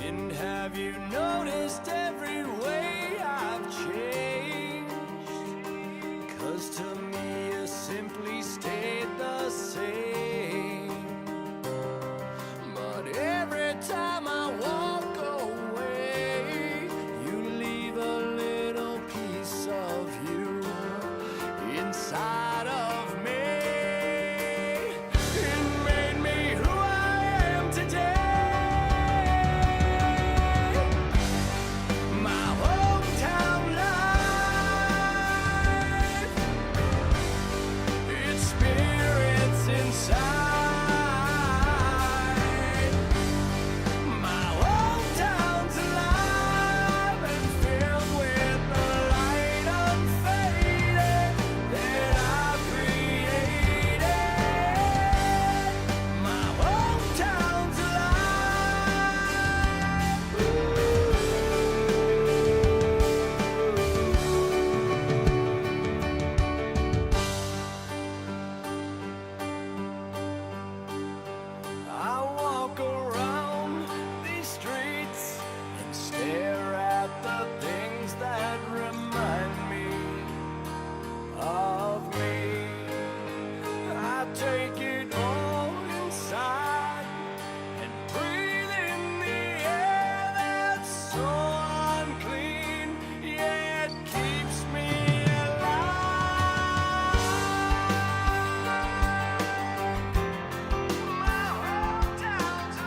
And have you noticed every way I've changed? 'Cause to me you simply stayed the same. But every time I walk away, you leave a little piece of you inside of me. It made me who I am today. My hometown life, its spirits inside. My hometown's alive and filled with the light unfading that I've created. My hometown's I walk around these streets and stare at the things that remind me of me. I take it all inside and breathe in the air that's so unclean, yet keeps me alive. My hometown's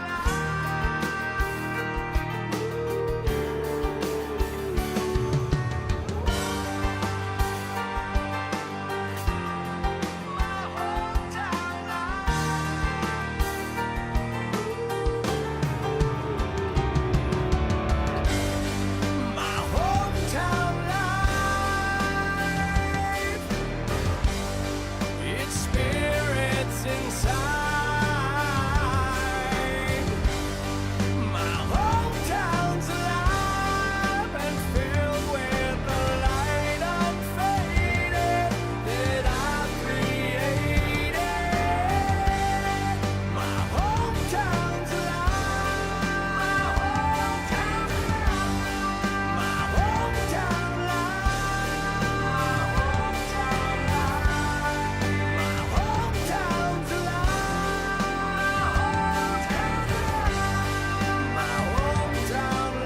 my hometown life, its spirits inside. My hometown's alive and filled with the light unfading that I've created. My hometown's alive. My hometown hometown's alive. My hometown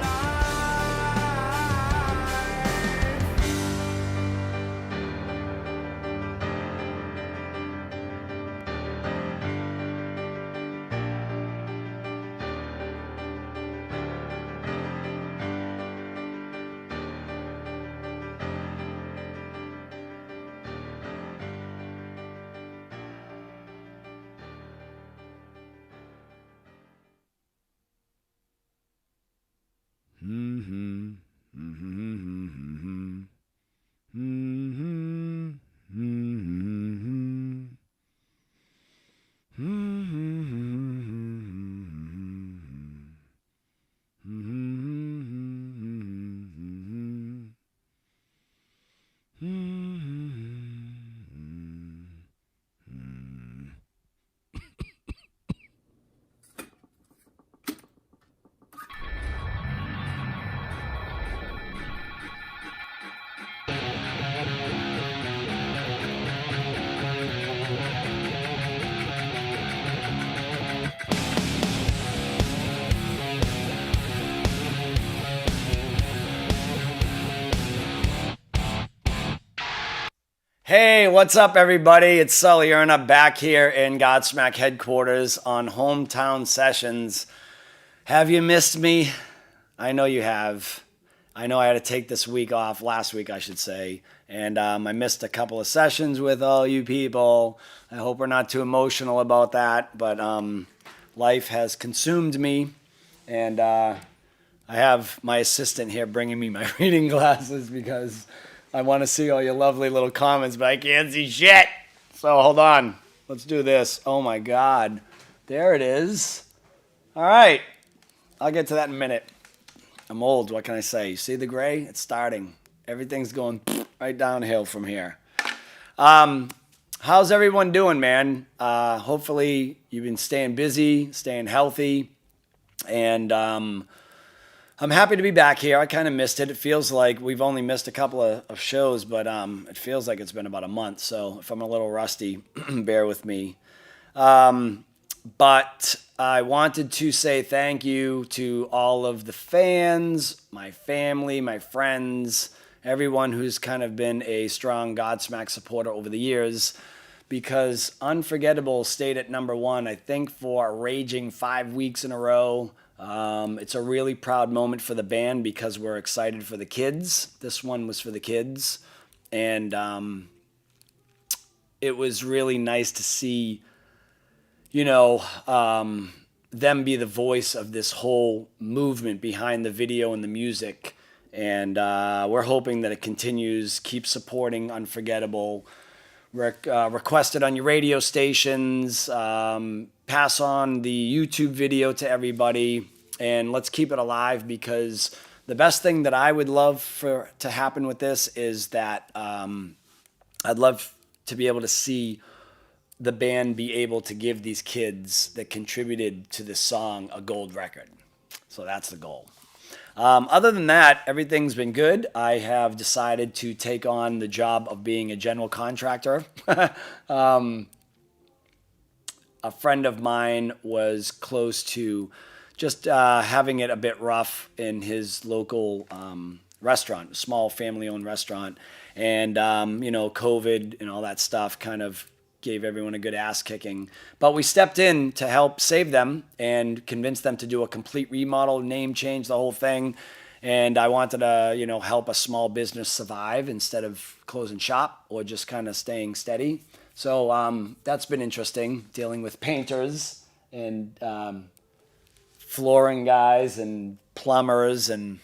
Hey, what's up, everybody? It's Sully Erna back here in Godsmack headquarters on Hometown Sessions. Have you missed me? I know you have. I know I had to take this week off, last week I should say, and I missed a couple of sessions with all you people. I hope we're not too emotional about that, but life has consumed me, and I have my assistant here bringing me my reading glasses because I want to see all your lovely little comments, but I can't see shit. So hold on. Let's do this. Oh my God. There it is. All right. I'll get to that in a minute. I'm old. What can I say? You see the gray? It's starting. Everything's going right downhill from here. How's everyone doing, man? Hopefully you've been staying busy, staying healthy, and I'm happy to be back here. I kind of missed it. It feels like we've only missed a couple of shows, but it feels like it's been about a month. So if I'm a little rusty, bear with me. But I wanted to say thank you to all of the fans, my family, my friends, everyone who's kind of been a strong Godsmack supporter over the years. Because Unforgettable stayed at number one, I think, for a raging 5 weeks in a row. It's a really proud moment for the band because we're excited for the kids. This one was for the kids. And it was really nice to see, them be the voice of this whole movement behind the video and the music. And we're hoping that it continues. Keep supporting Unforgettable. Request it on your radio stations. Pass on the YouTube video to everybody. And let's keep it alive, because the best thing that I would love to happen with this is that I'd love to be able to see the band be able to give these kids that contributed to this song a gold record. So that's the goal. Other than that, everything's been good. I have decided to take on the job of being a general contractor. A friend of mine was close to just having it a bit rough in his local restaurant, a small family-owned restaurant. And, COVID and all that stuff kind of gave everyone a good ass kicking. But we stepped in to help save them and convince them to do a complete remodel, name change, the whole thing. And I wanted to, help a small business survive instead of closing shop or just kind of staying steady. So that's been interesting, dealing with painters and flooring guys and plumbers, and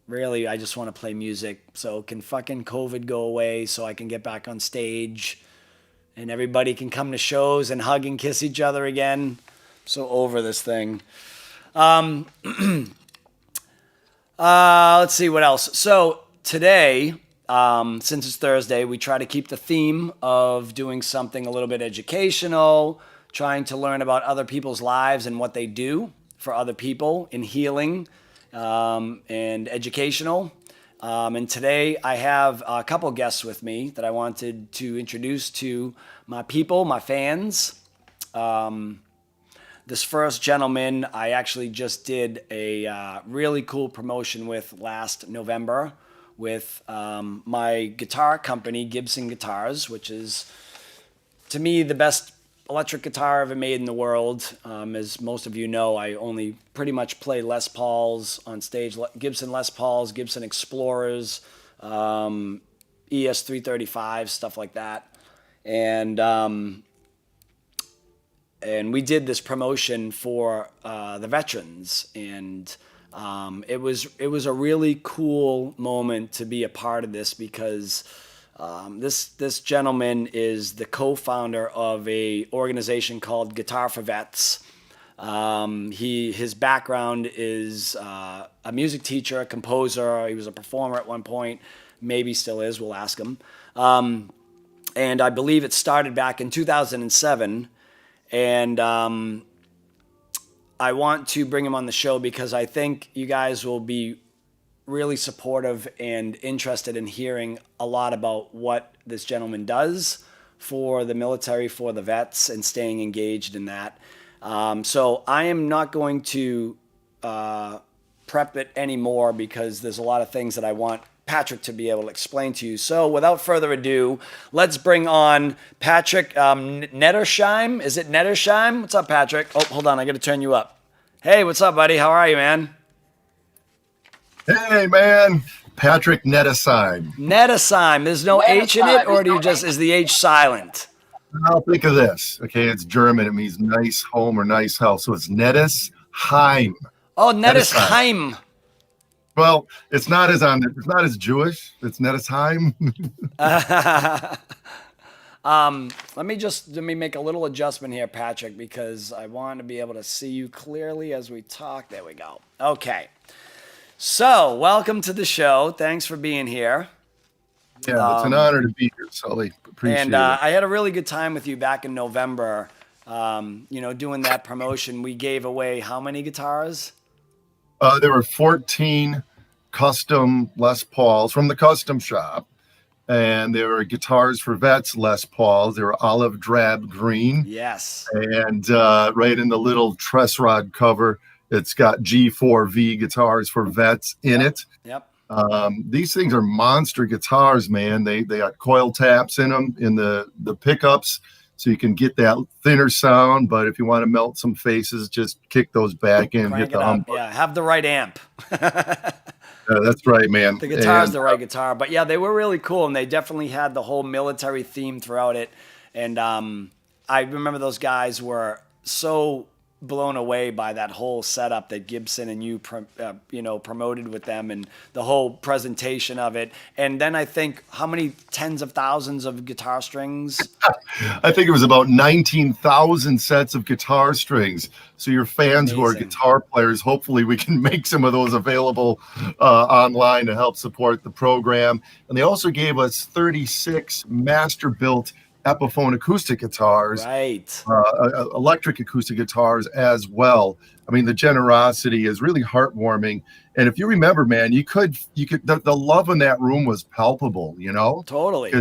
really I just want to play music. So can fucking COVID go away so I can get back on stage and everybody can come to shows and hug and kiss each other again. So over this thing. Let's see what else. So today, since it's Thursday, we try to keep the theme of doing something a little bit educational, trying to learn about other people's lives and what they do for other people in healing and educational. And today I have a couple guests with me that I wanted to introduce to my people, my fans. This first gentleman I actually just did a really cool promotion with last November with my guitar company, Gibson Guitars, which is, to me, the best electric guitar ever made in the world. As most of you know, I only pretty much play Les Pauls on stage. Gibson Les Pauls, Gibson Explorers, ES335, stuff like that. And we did this promotion for the veterans, and it was a really cool moment to be a part of this, because this gentleman is the co-founder of a organization called Guitar for Vets. His background is a music teacher, a composer. He was a performer at one point, maybe still is. We'll ask him. And I believe it started back in 2007. And I want to bring him on the show because I think you guys will be really supportive and interested in hearing a lot about what this gentleman does for the military, for the vets, and staying engaged in that. So I am not going to prep it anymore because there's a lot of things that I want Patrick to be able to explain to you. So without further ado, let's bring on Patrick Nettesheim. Is it Nettesheim? What's up, Patrick? Oh, hold on. I got to turn you up. Hey, what's up, buddy? How are you, man? Hey, man. Patrick Nettesheim. Nettesheim. There's no H in it, or do you just, is the H silent? Now think of this. Okay, it's German. It means nice home or nice house. So it's Nettesheim. Oh, Nettesheim. Well, it's not as Jewish. It's Nettesheim. Let me make a little adjustment here, Patrick, because I want to be able to see you clearly as we talk. There we go. Okay. So, welcome to the show. Thanks for being here. Yeah, it's an honor to be here, Sully. Appreciate it. I had a really good time with you back in November. Doing that promotion. We gave away how many guitars? There were 14 custom Les Pauls from the custom shop, and there were Guitars for Vets Les Pauls. They were olive drab green, Yes. and right in the little truss rod cover, it's got G4V Guitars for Vets in Yep. it. Yep. These things are monster guitars, man. They got coil taps in them in the pickups, so you can get that thinner sound. But if you want to melt some faces, just kick those back in, hit Crank the it hum up. button. Yeah. Have the right amp. That's right, man. The guitar is And the right guitar, but yeah, they were really cool, and they definitely had the whole military theme throughout it. And I remember those guys were so blown away by that whole setup that Gibson and you promoted with them, and the whole presentation of it. And then I think how many tens of thousands of guitar strings? I think it was about 19,000 sets of guitar strings. So your fans who are Amazing. guitar players, hopefully we can make some of those available online to help support the program. And they also gave us 36 master built Epiphone acoustic guitars, Right. electric acoustic guitars as well. I mean, the generosity is really heartwarming. And if you remember, man, you could the love in that room was palpable, you know? Totally.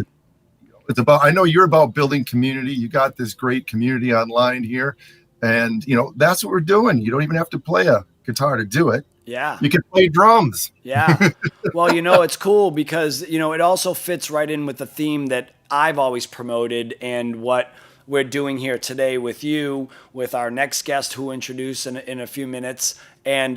It's about, I know you're about building community. You got this great community online here, and that's what we're doing. You don't even have to play a guitar to do it. Yeah. You can play drums. Yeah. Well, it's cool because, it also fits right in with the theme that I've always promoted and what we're doing here today with you, with our next guest who we'll introduce in a few minutes, and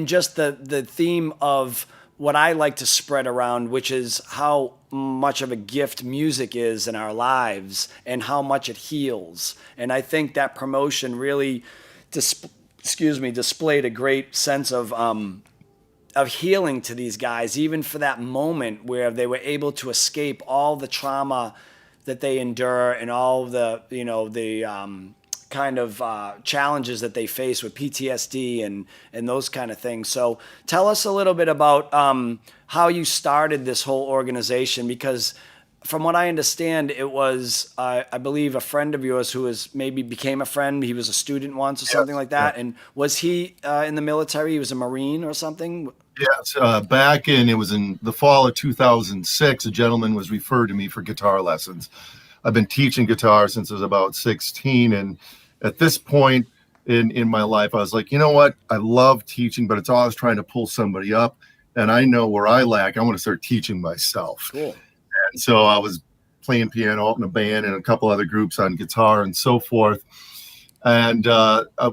just the theme of what I like to spread around, which is how much of a gift music is in our lives and how much it heals. And I think that promotion really, displayed a great sense of healing to these guys, even for that moment where they were able to escape all the trauma that they endure and all the kind of challenges that they face with PTSD and those kind of things. So tell us a little bit about how you started this whole organization, because from what I understand, it was, I believe, a friend of yours who maybe became a friend. He was a student once or something like that. Yeah. And was he in the military? He was a Marine or something? Yes, it was in the fall of 2006, a gentleman was referred to me for guitar lessons. I've been teaching guitar since I was about 16, and at this point in my life, I was like, you know what? I love teaching, but it's always trying to pull somebody up, and I know where I lack. I want to start teaching myself. Cool. And so I was playing piano in a band and a couple other groups on guitar and so forth. And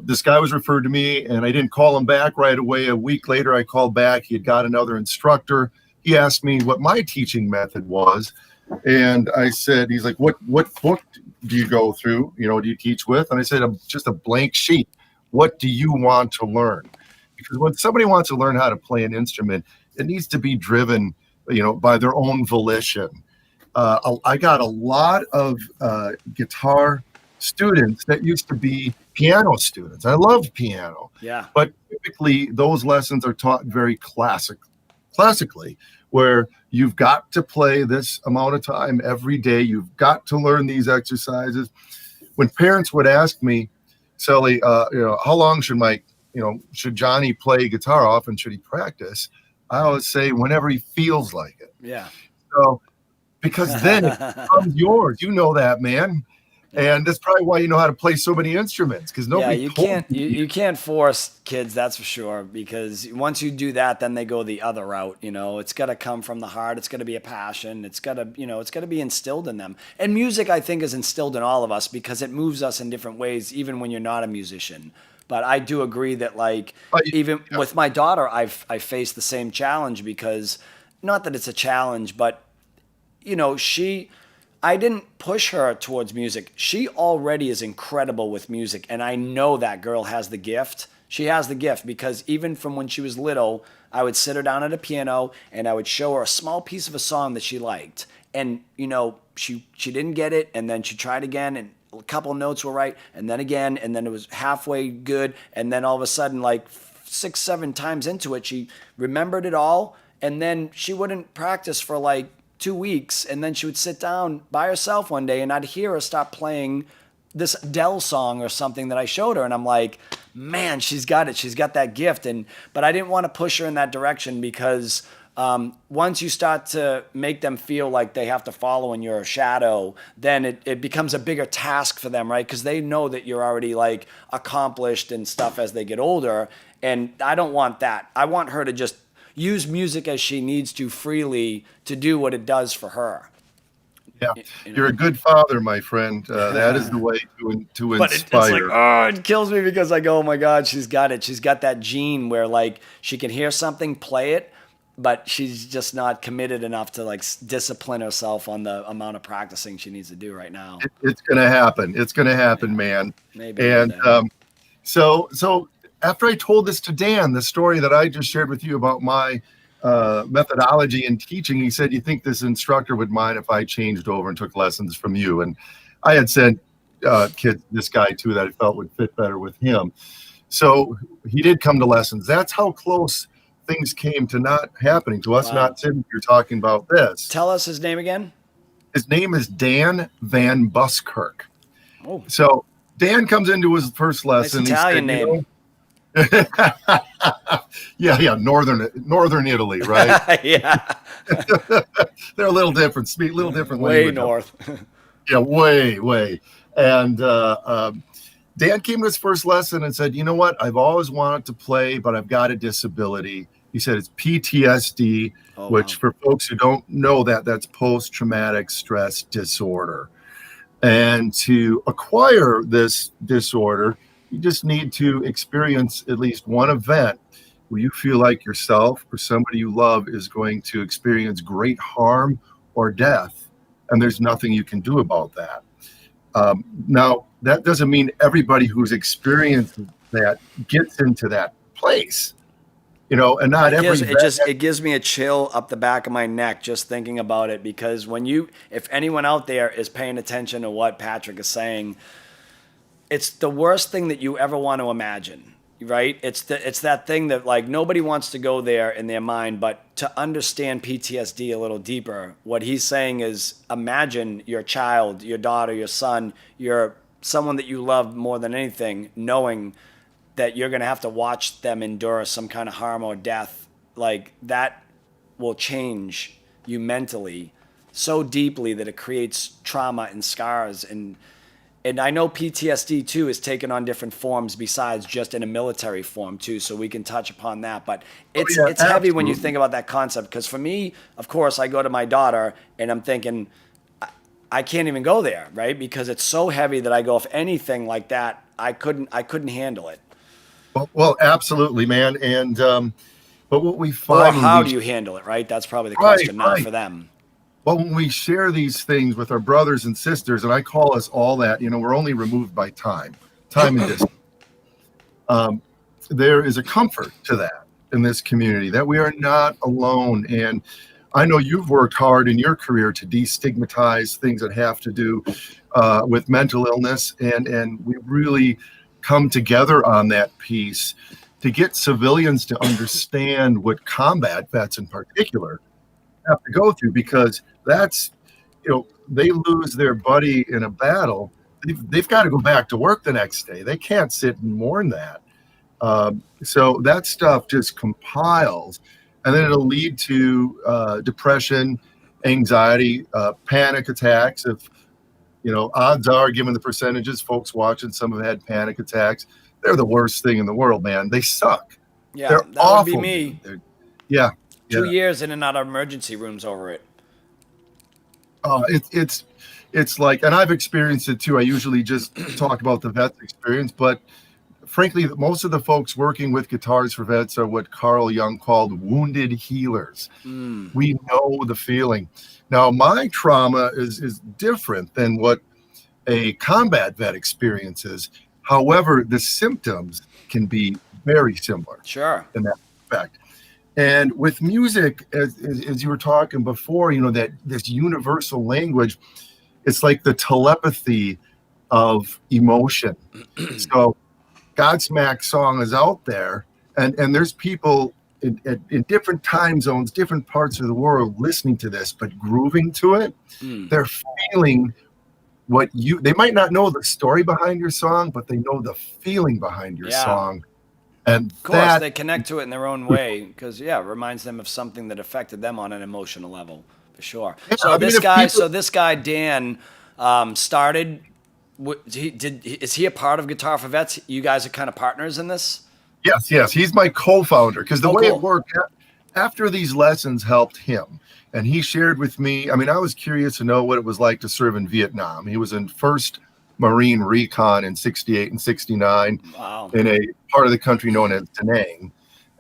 this guy was referred to me, and I didn't call him back right away. A week later, I called back. He had got another instructor. He asked me what my teaching method was. And I said, he's like, what book do you go through? Do you teach with? And I said, just a blank sheet. What do you want to learn? Because when somebody wants to learn how to play an instrument, it needs to be driven, by their own volition. I got a lot of guitar students that used to be piano students. I love piano. Yeah. But typically those lessons are taught very classically, where you've got to play this amount of time every day. You've got to learn these exercises. When parents would ask me, Sully, how long should Johnny play guitar? Often should he practice? I always say whenever he feels like it. Yeah. So, because then it becomes yours. You know that, man. And that's probably why you know how to play so many instruments, because nobody you can't force kids, that's for sure, because once you do that, then they go the other route. It's got to come from the heart. It's got to be a passion. It's got to be instilled in them. And music, I think, is instilled in all of us because it moves us in different ways, even when you're not a musician. But I do agree that, with my daughter, I faced the same challenge, because not that it's a challenge, but I didn't push her towards music. She already is incredible with music, and I know that girl has the gift. She has the gift because even from when she was little, I would sit her down at a piano and I would show her a small piece of a song that she liked. And, she didn't get it, and then she tried again, and a couple notes were right, and then again, and then it was halfway good, and then all of a sudden, 6, 7 times into it, she remembered it all, and then she wouldn't practice for 2 weeks, and then she would sit down by herself one day, and I'd hear her start playing this Dell song or something that I showed her, and I'm like, man, she's got it. She's got that gift. But I didn't want to push her in that direction because once you start to make them feel like they have to follow in your shadow, then it becomes a bigger task for them, right? Because they know that you're already like accomplished and stuff as they get older. And I don't want that. I want her to just use music as she needs to freely to do what it does for her. Yeah, you're a good father, my friend. That is the way to But inspire. it's like, oh, it kills me because I go, oh my God, she's got it. She's got that gene where like she can hear something, play it, but she's just not committed enough to like discipline herself on the amount of practicing she needs to do right now. It's gonna happen. It's gonna happen, man. Maybe. And so after I told this to Dan, the story that I just shared with you about my methodology in teaching, he said, "You think this instructor would mind if I changed over and took lessons from you?" And I had sent kids this guy too that I felt would fit better with him. So he did come to lessons. That's how close things came to not happening, to us not sitting here talking about this. Tell us his name again. His name is Dan Van Buskirk. Oh. So Dan comes into his first lesson. Nice Italian name. Yeah, northern Italy, right? Yeah. They're a little different, speak a little different Way language. north. Yeah, way. And Dan came to his first lesson and said, "You know what? I've always wanted to play, but I've got a disability." He said it's PTSD, which for folks who don't know that's post-traumatic stress disorder. And to acquire this disorder, you just need to experience at least one event where you feel like yourself or somebody you love is going to experience great harm or death, and there's nothing you can do about that. Now, that doesn't mean everybody who's experienced that gets into that place, and not it gives me a chill up the back of my neck just thinking about it, because if anyone out there is paying attention to what Patrick is saying, it's the worst thing that you ever want to imagine, right? It's that thing that like nobody wants to go there in their mind, but to understand PTSD a little deeper, what he's saying is imagine your child, your daughter, your son, someone that you love more than anything, knowing that you're going to have to watch them endure some kind of harm or death. Like that will change you mentally so deeply that it creates trauma and scars. And I know PTSD too is taken on different forms besides just in a military form too. So we can touch upon that, but it's heavy when you think about that concept. Because for me, of course, I go to my daughter and I'm thinking, I can't even go there, right? Because it's so heavy that I go, if anything like that, I couldn't handle it. Well, absolutely, man. And but what we find, or how do you handle it, right? That's probably the question now for them. Well, when we share these things with our brothers and sisters, and I call us all that, we're only removed by time and distance. There is a comfort to that in this community, that we are not alone. And I know you've worked hard in your career to destigmatize things that have to do with mental illness, and we really come together on that piece to get civilians to understand what combat vets in particular have to go through, because that's, they lose their buddy in a battle. They've got to go back to work the next day. They can't sit and mourn that. So that stuff just compiles, and then it'll lead to depression, anxiety, panic attacks. If odds are, given the percentages, folks watching, some have had panic attacks. They're the worst thing in the world, man. They suck. Yeah, they're that awful. Would be me. Yeah. 2 years in and out of emergency rooms over it. It's like, and I've experienced it too. I usually just talk about the vet's experience, but frankly, most of the folks working with Guitars for Vets are what Carl Jung called wounded healers. We know the feeling. Now, my trauma is different than what a combat vet experiences. However, the symptoms can be very similar. Sure. In that respect. And with music, as you were talking before, that this universal language, it's like the telepathy of emotion. So Godsmack's song is out there, and there's people in different time zones, different parts of the world listening to this, but grooving to it. They're feeling they might not know the story behind your song, but they know the feeling behind your Yeah. song. And Of course, they connect to it in their own way because, yeah, it reminds them of something that affected them on an emotional level, for sure. yeah, So I mean, this guy Dan started. Is he a part of Guitar for Vets? You guys are kind of partners in this. yes, he's my co-founder, because the way cool. it worked, after these lessons helped him, and he shared with me. I mean, I was curious to know what it was like to serve in Vietnam. He was in First Marine Recon in '68 and '69. Wow. In a part of the country known as Da Nang,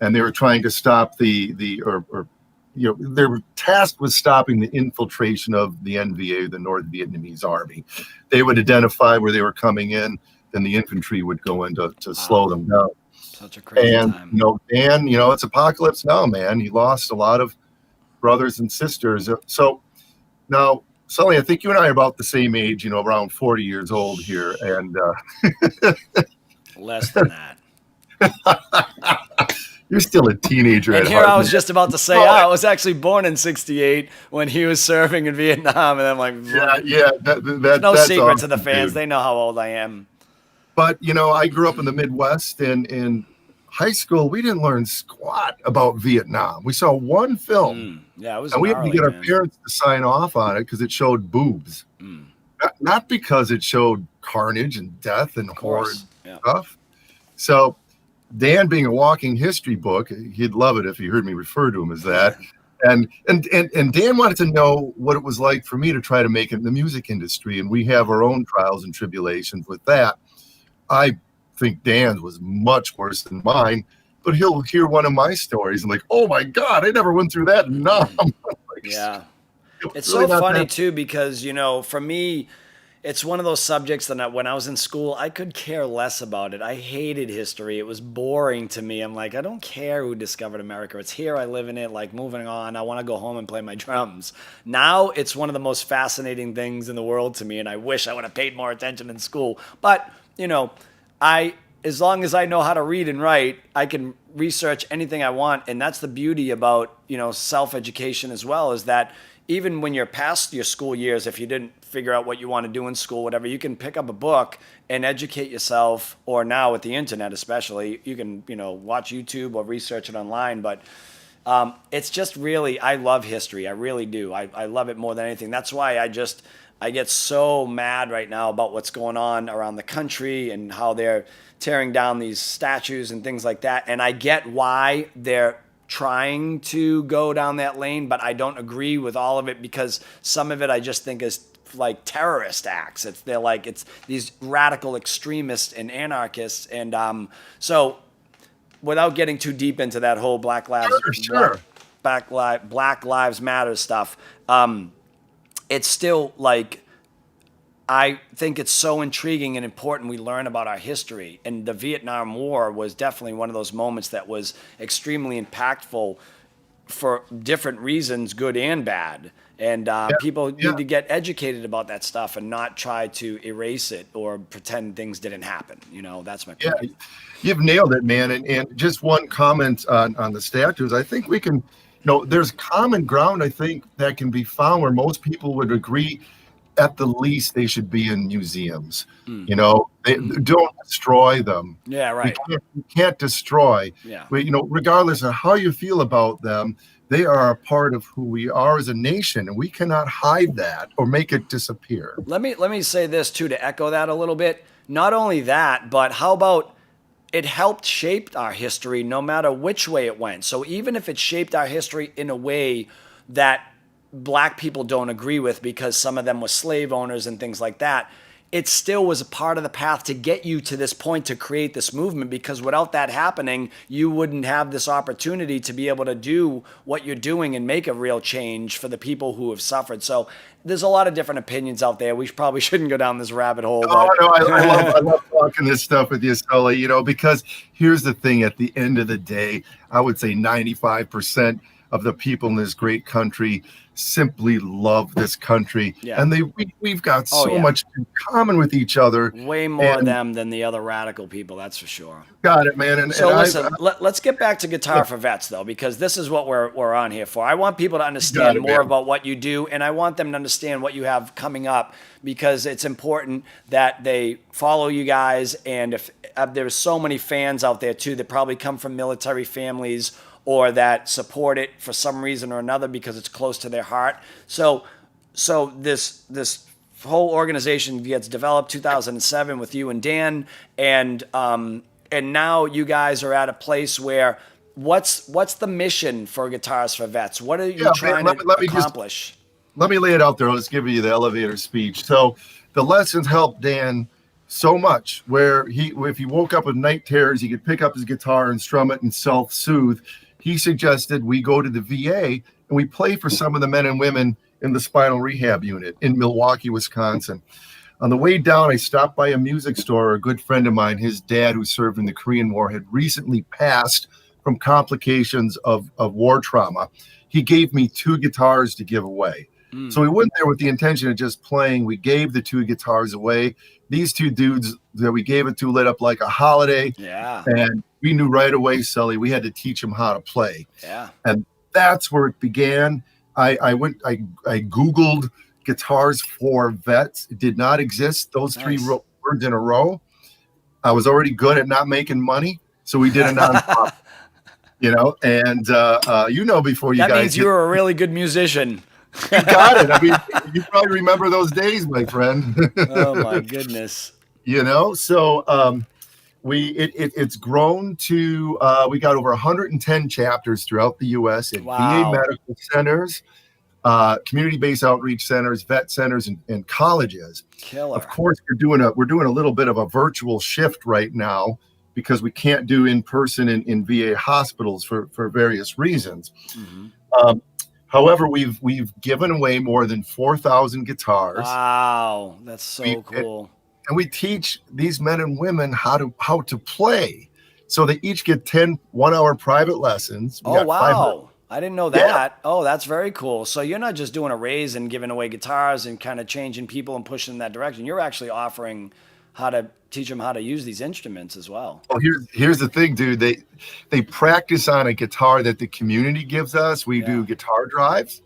and they were trying to stop they were tasked with stopping the infiltration of the NVA, the North Vietnamese Army. They would identify where they were coming in, then the infantry would go in to slow them down. Such a crazy time. Dan, it's apocalypse now, man. He lost a lot of brothers and sisters. So now, Sully, I think you and I are about the same age, around 40 years old here. And less than that. You're still a teenager. And here I was just about to say, I was actually born in '68 when he was serving in Vietnam, and I'm like, yeah. No that's secret to awesome, the fans. dude. They know how old I am. But I grew up in the Midwest, and in high school we didn't learn squat about Vietnam. We saw one film, Yeah, it was. And we had to get our man. parents to sign off on it because it showed boobs, not because it showed carnage and death and horrid stuff. So Dan, being a walking history book, he'd love it if he heard me refer to him as that. And Dan wanted to know what it was like for me to try to make it in the music industry, and we have our own trials and tribulations with that. I think Dan's was much worse than mine, but he'll hear one of my stories and like, oh my God, I never went through that. No. Yeah. It's really so funny that too, because, for me, it's one of those subjects that when I was in school, I could care less about it. I hated history. It was boring to me. I'm like, I don't care who discovered America. It's here. I live in it. Like, moving on. I want to go home and play my drums. Now it's one of the most fascinating things in the world to me, and I wish I would have paid more attention in school. But, as long as I know how to read and write, I can research anything I want. And that's the beauty about, self-education as well, is that even when you're past your school years, if you didn't figure out what you want to do in school, whatever, you can pick up a book and educate yourself. Or now with the internet especially, you can, watch YouTube or research it online. But it's just really, I love history. I really do. I love it more than anything. That's why I get so mad right now about what's going on around the country and how they're tearing down these statues and things like that. And I get why they're trying to go down that lane, but I don't agree with all of it, because some of it I just think is like terrorist acts. It's these radical extremists and anarchists. And so without getting too deep into that whole Black Lives Matter stuff, it's still like, I think it's so intriguing and important we learn about our history. And the Vietnam War was definitely one of those moments that was extremely impactful for different reasons, good and bad. And people need to get educated about that stuff and not try to erase it or pretend things didn't happen. That's my point. Yeah, you've nailed it, man. And just one comment on the statues. I think we can, there's common ground, I think, that can be found where most people would agree. At the least, they should be in museums. They don't destroy them. Yeah, right. You can't destroy. Yeah. But, regardless of how you feel about them, they are a part of who we are as a nation, and we cannot hide that or make it disappear. Let me say this too, to echo that a little bit. Not only that, but how about it helped shape our history no matter which way it went. So even if it shaped our history in a way that Black people don't agree with, because some of them were slave owners and things like that, it still was a part of the path to get you to this point, to create this movement, because without that happening, you wouldn't have this opportunity to be able to do what you're doing and make a real change for the people who have suffered. So there's a lot of different opinions out there. We probably shouldn't go down this rabbit hole. No, I love talking this stuff with you, Sully, because here's the thing. At the end of the day, I would say 95% of the people in this great country simply love this country, Yeah. and we've got Oh, so yeah. much in common with each other. Way more And them than the other radical people, that's for sure. got it, man. So And listen, let's get back to Guitar for Vets, though, because this is what we're on here for. I want people to understand more about what you do, and I want them to understand what you have coming up, because it's important that they follow you guys. And if there's so many fans out there too that probably come from military families or that support it for some reason or another because it's close to their heart. So this whole organization gets developed 2007 with you and Dan, and now you guys are at a place where what's the mission for Guitars for Vets? What are you trying to accomplish? Let me lay it out there. Let's give you the elevator speech. So the lessons helped Dan so much, where if he woke up with night terrors, he could pick up his guitar and strum it and self-soothe. He suggested we go to the VA and we play for some of the men and women in the spinal rehab unit in Milwaukee, Wisconsin. On the way down, I stopped by a music store. A good friend of mine, his dad, who served in the Korean War, had recently passed from complications of war trauma. He gave me 2 guitars to give away. So we went there with the intention of just playing. We gave the 2 guitars away. These 2 dudes that we gave it to lit up like a holiday. Yeah. And we knew right away, Sully, we had to teach them how to play. Yeah. And that's where it began. I Googled Guitars for Vets. It did not exist. Those 3 words in a row. I was already good at not making money. So we did a nonprofit, and before you guys. That means you were a really good musician. You got it. I mean, you probably remember those days, my friend. Oh my goodness. So it's grown to we got over 110 chapters throughout the U.S. at VA medical centers, community-based outreach centers, vet centers, and colleges. Killer. Of course, we're doing a little bit of a virtual shift right now because we can't do in person in VA hospitals for various reasons. Mm-hmm. However, we've given away more than 4,000 guitars. Wow, that's so cool. And we teach these men and women how to play. So they each get 10 one-hour private lessons. Oh, wow. I didn't know that. Yeah. Oh, that's very cool. So you're not just doing a raise and giving away guitars and kind of changing people and pushing in that direction. You're actually offering how to teach them how to use these instruments as well. Oh, here's the thing, dude. They practice on a guitar that the community gives us. We do guitar drives,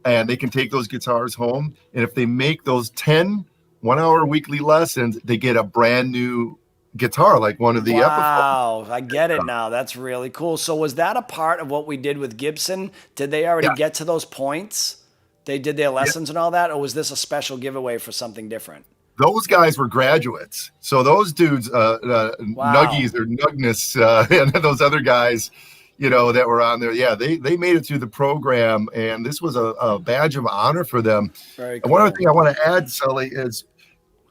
and they can take those guitars home. And if they make those 10 one-hour weekly lessons, they get a brand new guitar, like one of the Wow, I get it now. That's really cool. So was that a part of what we did with Gibson? Did they already get to those points? They did their lessons and all that? Or was this a special giveaway for something different? Those guys were graduates. So those dudes, Nuggies or Nugness, and those other guys, that were on there. Yeah, they made it through the program, and this was a badge of honor for them. Very cool. And one other thing I want to add, Sully, is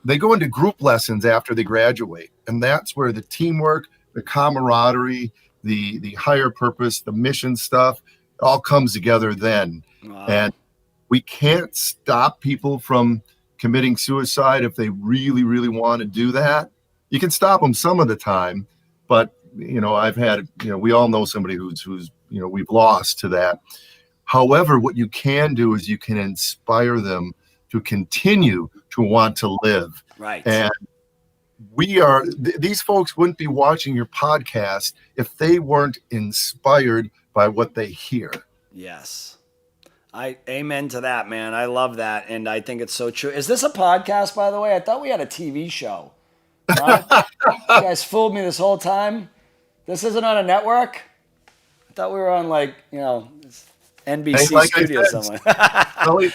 they go into group lessons after they graduate. And that's where the teamwork, the camaraderie, the higher purpose, the mission stuff, it all comes together then. Wow. And we can't stop people from committing suicide if they really, really want to do that. You can stop them some of the time, but I've had, we all know somebody who's we've lost to that. However, what you can do is you can inspire them to continue to want to live. Right. And these folks wouldn't be watching your podcast if they weren't inspired by what they hear. Yes. Amen to that, man. I love that, and I think it's so true. Is this a podcast, by the way? I thought we had a TV show. Huh? You guys fooled me this whole time. This isn't on a network? I thought we were on NBC Studio somewhere. Sully,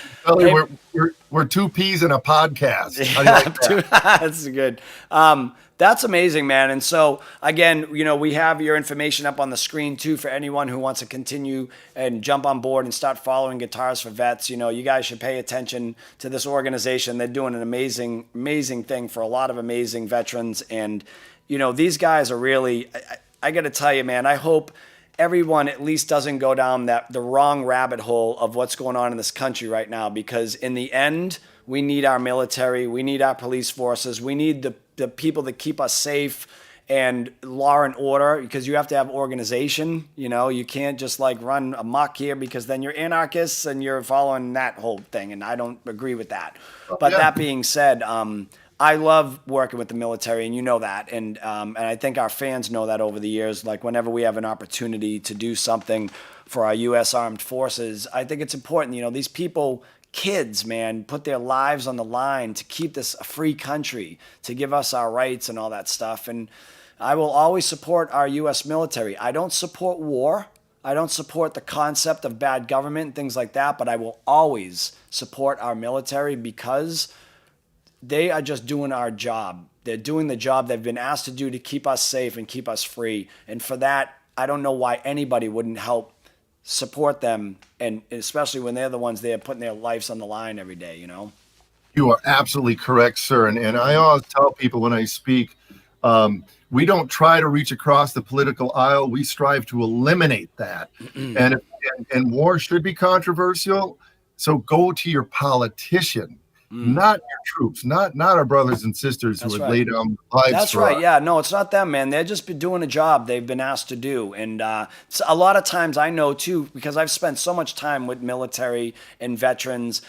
we're 2 peas in a podcast. How do you like that? That's good. That's amazing, man. And so, again, we have your information up on the screen, too, for anyone who wants to continue and jump on board and start following Guitars for Vets. You guys should pay attention to this organization. They're doing an amazing, amazing thing for a lot of amazing veterans. And, these guys are really, I got to tell you, man, I hope everyone at least doesn't go down the wrong rabbit hole of what's going on in this country right now, because in the end, we need our military, we need our police forces, we need the people that keep us safe and law and order, because you have to have organization. You know, you can't just like run amok here, because then you're anarchists and you're following that whole thing. And I don't agree with that. But Yeah. that being said, I love working with the military, and you know that, and I think our fans know that over the years. Like whenever we have an opportunity to do something for our U.S. Armed Forces, I think it's important. You know, these people, kids, man, put their lives on the line to keep this a free country, to give us our rights and all that stuff. And I will always support our U.S. military. I don't support war. I don't support the concept of bad government and things like that, but I will always support our military, because they are just doing our job. They're doing the job they've been asked to do to keep us safe and keep us free. And for that, I don't know why anybody wouldn't help support them, and especially when they're the ones there putting their lives on the line every day, you know? You are absolutely correct, sir. And I always tell people when I speak, we don't try to reach across the political aisle. We strive to eliminate that. And war should be controversial. So go to your politician, not your troops, not our brothers and sisters who have laid down lives. That's right. Yeah, no, it's not them, man. They're just doing a job they've been asked to do. And a lot of times I know too, because I've spent so much time with military and veterans.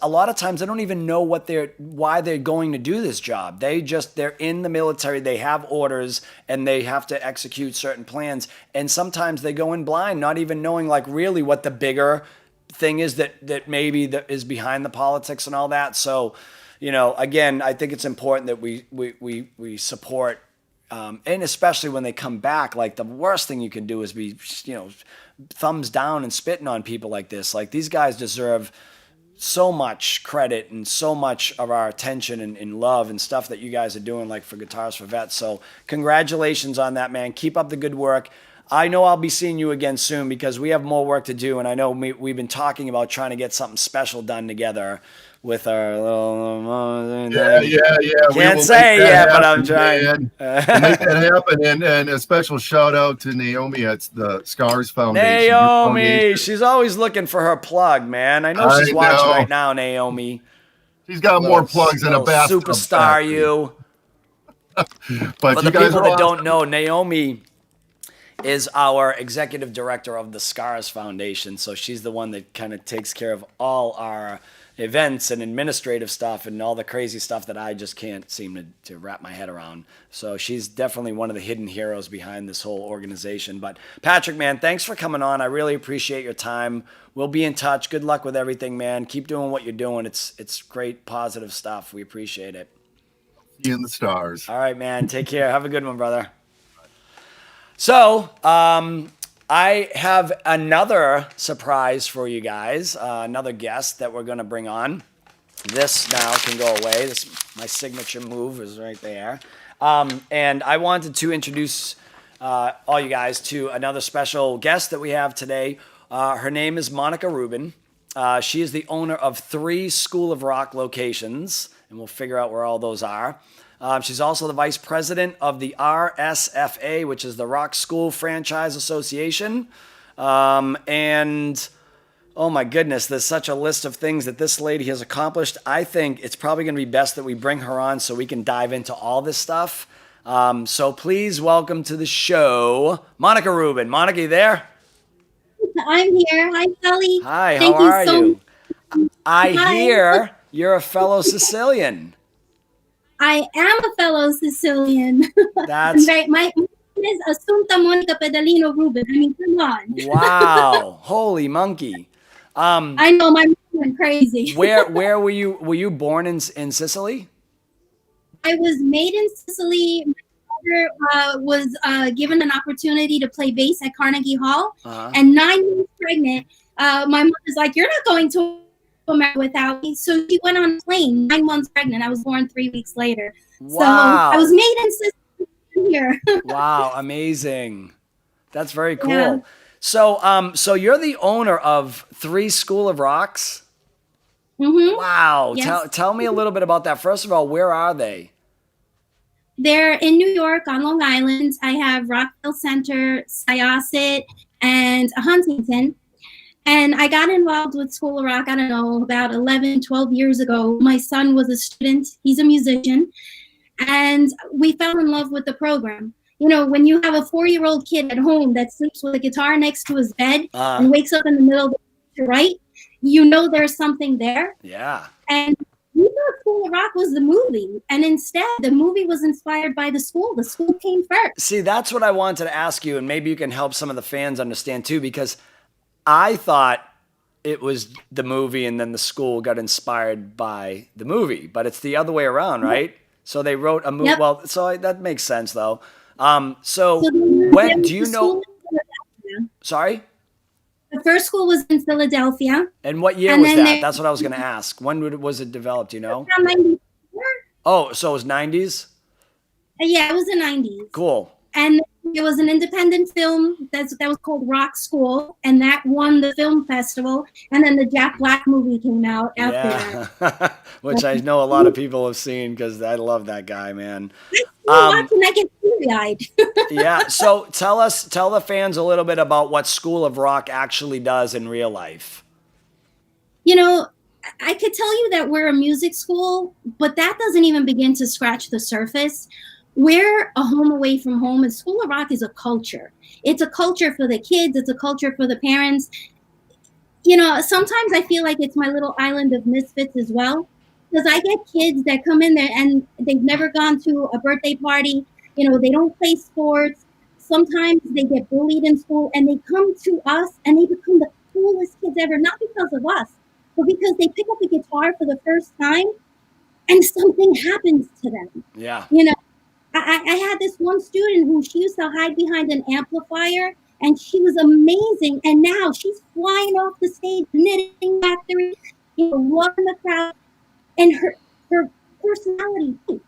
A lot of times they don't even know why they're going to do this job. They're in the military, they have orders, and they have to execute certain plans. And sometimes they go in blind, not even knowing like really what the bigger thing is that maybe is behind the politics and all that. So, you know, again, I think it's important that we support, and especially when they come back. Like the worst thing you can do is be, you know, thumbs down and spitting on people like this. Like these guys deserve so much credit and so much of our attention and love and stuff that you guys are doing, like for Guitars for Vets. So congratulations on that, man. Keep up the good work. I know I'll be seeing you again soon, because we have more work to do, and I know we've been talking about trying to get something special done together with our little Can't say yet, but I'm trying. We'll make that happen. And a special shout out to Naomi at the Scars Foundation. Naomi, she's always looking for her plug, man. I know she's watching right now, Naomi. She's got more plugs than a bathtub. Superstar, you. But for the people that don't know, Naomi is our executive director of the Scars Foundation. So she's the one that kind of takes care of all our events and administrative stuff and all the crazy stuff that I just can't seem to wrap my head around. So she's definitely one of the hidden heroes behind this whole organization. But Patrick, man, thanks for coming on. I really appreciate your time. We'll be in touch. Good luck with everything, man. Keep doing what you're doing. It's great, positive stuff. We appreciate it. See you in the stars. All right, man. Take care. Have a good one, brother. So, I have another surprise for you guys, another guest that we're going to bring on. This now can go away. My signature move is right there. And I wanted to introduce all you guys to another special guest that we have today. Her name is Monica Rubin. She is the owner of 3 School of Rock locations, and we'll figure out where all those are. She's also the vice president of the RSFA, which is the Rock School Franchise Association. And oh my goodness, there's such a list of things that this lady has accomplished. I think it's probably going to be best that we bring her on so we can dive into all this stuff. So please welcome to the show, Monica Rubin. Monica, you there? I'm here. Hi, Sully. Hi, how are you? I hear you're a fellow Sicilian. I am a fellow Sicilian. That's right. My name is Assunta Monica Pedalino Rubin. I mean, come on. Wow. Holy monkey. I know, my mom went crazy. Where were you? Were you born in Sicily? I was made in Sicily. My mother was given an opportunity to play bass at Carnegie Hall. And 9 months pregnant, my mother's like, "You're not going to America without me." So she went on a plane 9 months pregnant. I was born 3 weeks later. Wow. So I was made in Sicily here. Wow, amazing. That's very cool. Yeah. So you're the owner of 3 School of Rocks? Mm-hmm. Wow. Yes. Tell me a little bit about that. First of all, where are they? They're in New York on Long Island. I have Rockville Center, Syosset, and Huntington. And I got involved with School of Rock, I don't know, about 11, 12 years ago. My son was a student. He's a musician. And we fell in love with the program. You know, when you have a 4-year-old kid at home that sleeps with a guitar next to his bed and wakes up in the middle of the night to write, you know there's something there. Yeah. And we thought School of Rock was the movie, and instead the movie was inspired by the school. The school came first. See, that's what I wanted to ask you, and maybe you can help some of the fans understand too, because I thought it was the movie and then the school got inspired by the movie, but it's the other way around, right? So they wrote a movie. Yep. Well, that makes sense though. So when do you know? Sorry? The first school was in Philadelphia. And what year was that? That's what I was going to ask. When was it developed, you know? 94. Oh, so it was 90s? Yeah, it was the 90s. Cool. And it was an independent film that was called Rock School, and that won the film festival. And then the Jack Black movie came out after that. Which I know a lot of people have seen because I love that guy, man. I get teary-eyed. Yeah. So tell the fans a little bit about what School of Rock actually does in real life. You know, I could tell you that we're a music school, but that doesn't even begin to scratch the surface. We're a home away from home, and School of Rock is a culture. It's a culture for the kids. It's a culture for the parents. You know, sometimes I feel like it's my little island of misfits as well, because I get kids that come in there and they've never gone to a birthday party. You know, they don't play sports. Sometimes they get bullied in school, and they come to us and they become the coolest kids ever, not because of us, but because they pick up a guitar for the first time and something happens to them. Yeah. You know, I had this one student who she used to hide behind an amplifier, and she was amazing. And now she's flying off the stage, knitting factory, you know, walking the crowd, and her personality changed.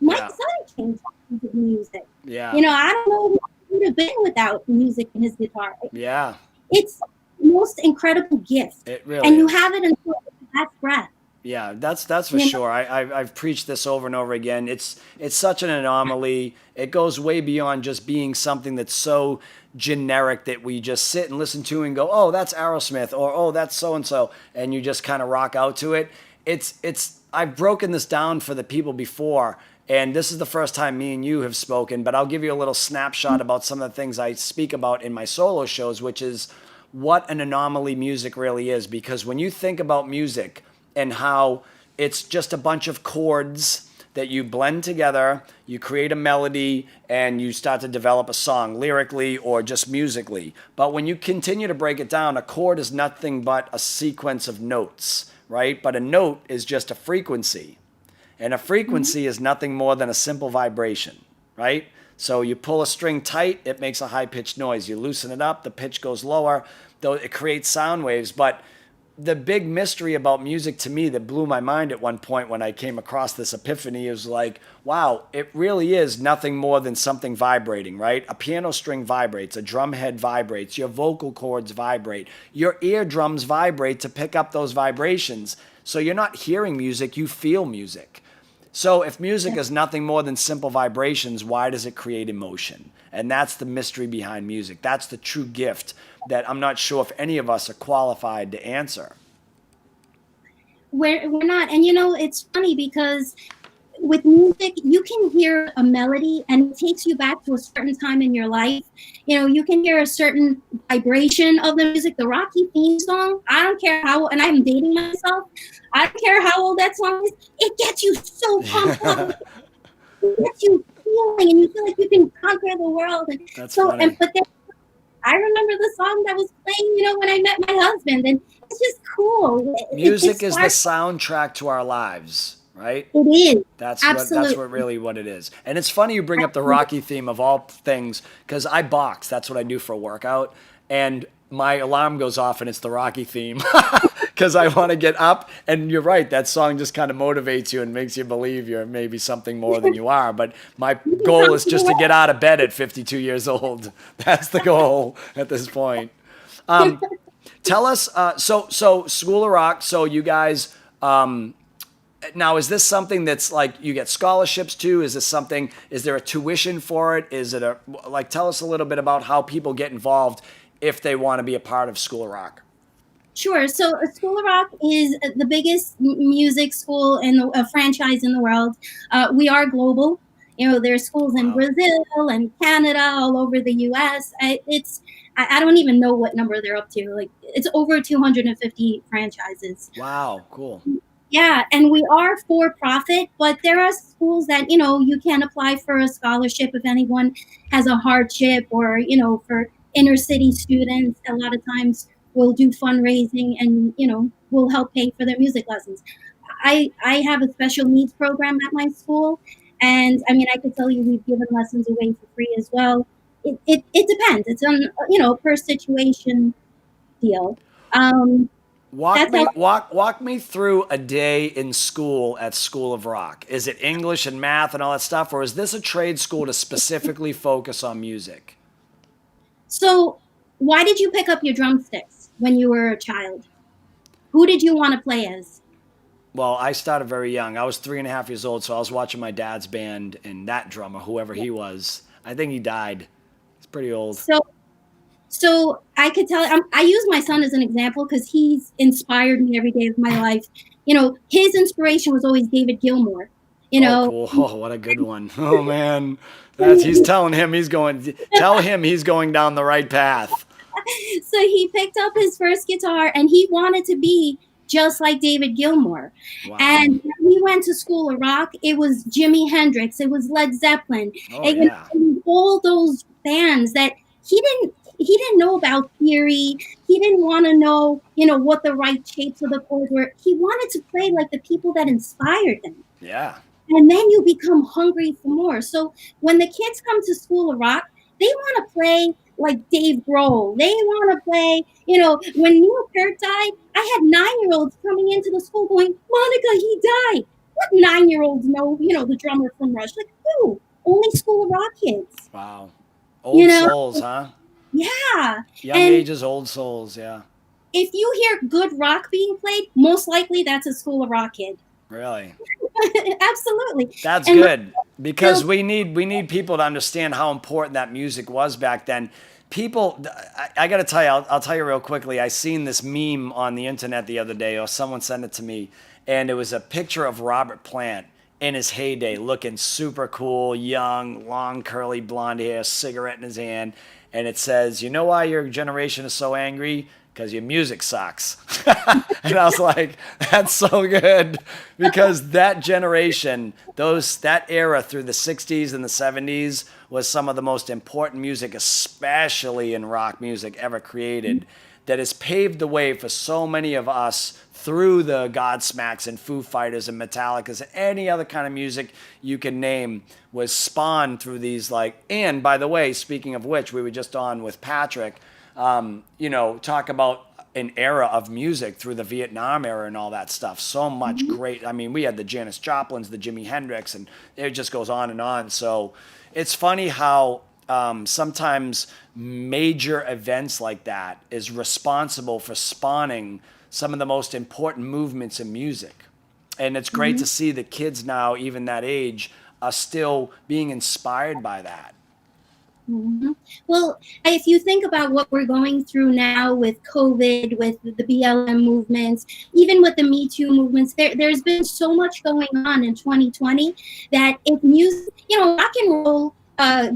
My son changed because of music. Yeah. You know, I don't know who he would have been without music and his guitar. Yeah. It's the most incredible gift. It really and you is. have it until the last breath. Yeah, that's for sure. I've preached this over and over again. It's such an anomaly. It goes way beyond just being something that's so generic that we just sit and listen to and go, oh, that's Aerosmith, or oh, that's so and so, and you just kind of rock out to it. It's I've broken this down for the people before, and this is the first time me and you have spoken. But I'll give you a little snapshot about some of the things I speak about in my solo shows, which is what an anomaly music really is. Because when you think about music and how it's just a bunch of chords that you blend together, you create a melody, and you start to develop a song lyrically or just musically. But when you continue to break it down, a chord is nothing but a sequence of notes, right? But a note is just a frequency. And a frequency is nothing more than a simple vibration, right? So you pull a string tight, it makes a high-pitched noise. You loosen it up, the pitch goes lower, though it creates sound waves. But the big mystery about music to me that blew my mind at one point when I came across this epiphany is like, wow, it really is nothing more than something vibrating, right? A piano string vibrates, a drum head vibrates, your vocal cords vibrate, your eardrums vibrate to pick up those vibrations. So you're not hearing music, you feel music. So if music is nothing more than simple vibrations, why does it create emotion? And that's the mystery behind music. That's the true gift that I'm not sure if any of us are qualified to answer. We're not. And, you know, it's funny because with music, you can hear a melody and it takes you back to a certain time in your life. You know, you can hear a certain vibration of the music. The Rocky theme song, I don't care how, and I'm dating myself, I don't care how old that song is, it gets you so pumped up. It gets you feeling, and you feel like you can conquer the world. And That's so, funny. but then I remember the song that was playing, you know, when I met my husband, and it's just cool. Music is the soundtrack to our lives, right? It is. That's Absolutely. what it is. And it's funny you bring up the Rocky theme of all things, because I box. That's what I do for a workout. And my alarm goes off and it's the Rocky theme because I want to get up. And you're right. That song just kind of motivates you and makes you believe you're maybe something more than you are. But my goal is just to get out of bed at 52 years old. That's the goal at this point. Tell us, so School of Rock, so you guys, now, is this something that's like you get scholarships to? Is there a tuition for it? Tell us a little bit about how people get involved if they want to be a part of School of Rock. Sure. So School of Rock is the biggest music school and a franchise in the world. We are global. There's schools in Wow. Brazil and Canada, all over the U.S. I don't even know what number they're up to. Like, it's over 250 franchises. Wow, cool. Yeah, and we are for profit, but there are schools that, you can apply for a scholarship if anyone has a hardship, or, for inner city students, a lot of times we'll do fundraising and, we'll help pay for their music lessons. I have a special needs program at my school, and I mean, I could tell you we've given lessons away for free as well. It depends. It's on, per situation deal. That's how. Walk me through a day in school at School of Rock. Is it English and math and all that stuff, or is this a trade school to specifically focus on music? So, why did you pick up your drumsticks when you were a child? Who did you want to play as? Well, I started very young. I was 3.5 years old, so I was watching my dad's band, and that drummer, whoever he was, I think he died. He's pretty old. So I could tell. I use my son as an example because he's inspired me every day of my life. His inspiration was always David Gilmour. Oh, cool. Oh, what a good one. Oh man, tell him he's going down the right path. So he picked up his first guitar and he wanted to be just like David Gilmour. Wow. And when he went to School of Rock, it was Jimi Hendrix, it was Led Zeppelin, and all those bands that he didn't know about theory. He didn't want to know, what the right shapes of the chords were. He wanted to play like the people that inspired him. Yeah. And then you become hungry for more. So when the kids come to School of Rock, they want to play like Dave Grohl. They want to play, when Neil Peart died, I had 9-year-olds coming into the school going, Monica, he died. What 9-year-olds know, the drummer from Rush? Like, who? Only School of Rock kids. Wow. Old souls, huh? Yeah. Young ages, old souls, yeah. If you hear good rock being played, most likely that's a School of Rock kid. Really? Absolutely. That's good, because we need people to understand how important that music was back then. People, I got to tell you, I'll tell you real quickly. I seen this meme on the internet the other day, or someone sent it to me, and it was a picture of Robert Plant in his heyday, looking super cool, young, long, curly blonde hair, cigarette in his hand, and it says, "You know why your generation is so angry? Because your music sucks." And I was like, that's so good, because that generation, that era through the 60s and the 70s was some of the most important music, especially in rock music, ever created, that has paved the way for so many of us through the Godsmacks and Foo Fighters and Metallicas and any other kind of music you can name was spawned through these, and by the way, speaking of which, we were just on with Patrick, talk about an era of music through the Vietnam era and all that stuff. So much great. I mean, we had the Janis Joplins, the Jimi Hendrix, and it just goes on and on. So it's funny how sometimes major events like that is responsible for spawning some of the most important movements in music. And it's great to see the kids now, even that age, are still being inspired by that. Mm-hmm. Well, if you think about what we're going through now with COVID, with the BLM movements, even with the Me Too movements, there's been so much going on in 2020 that if music, rock and roll,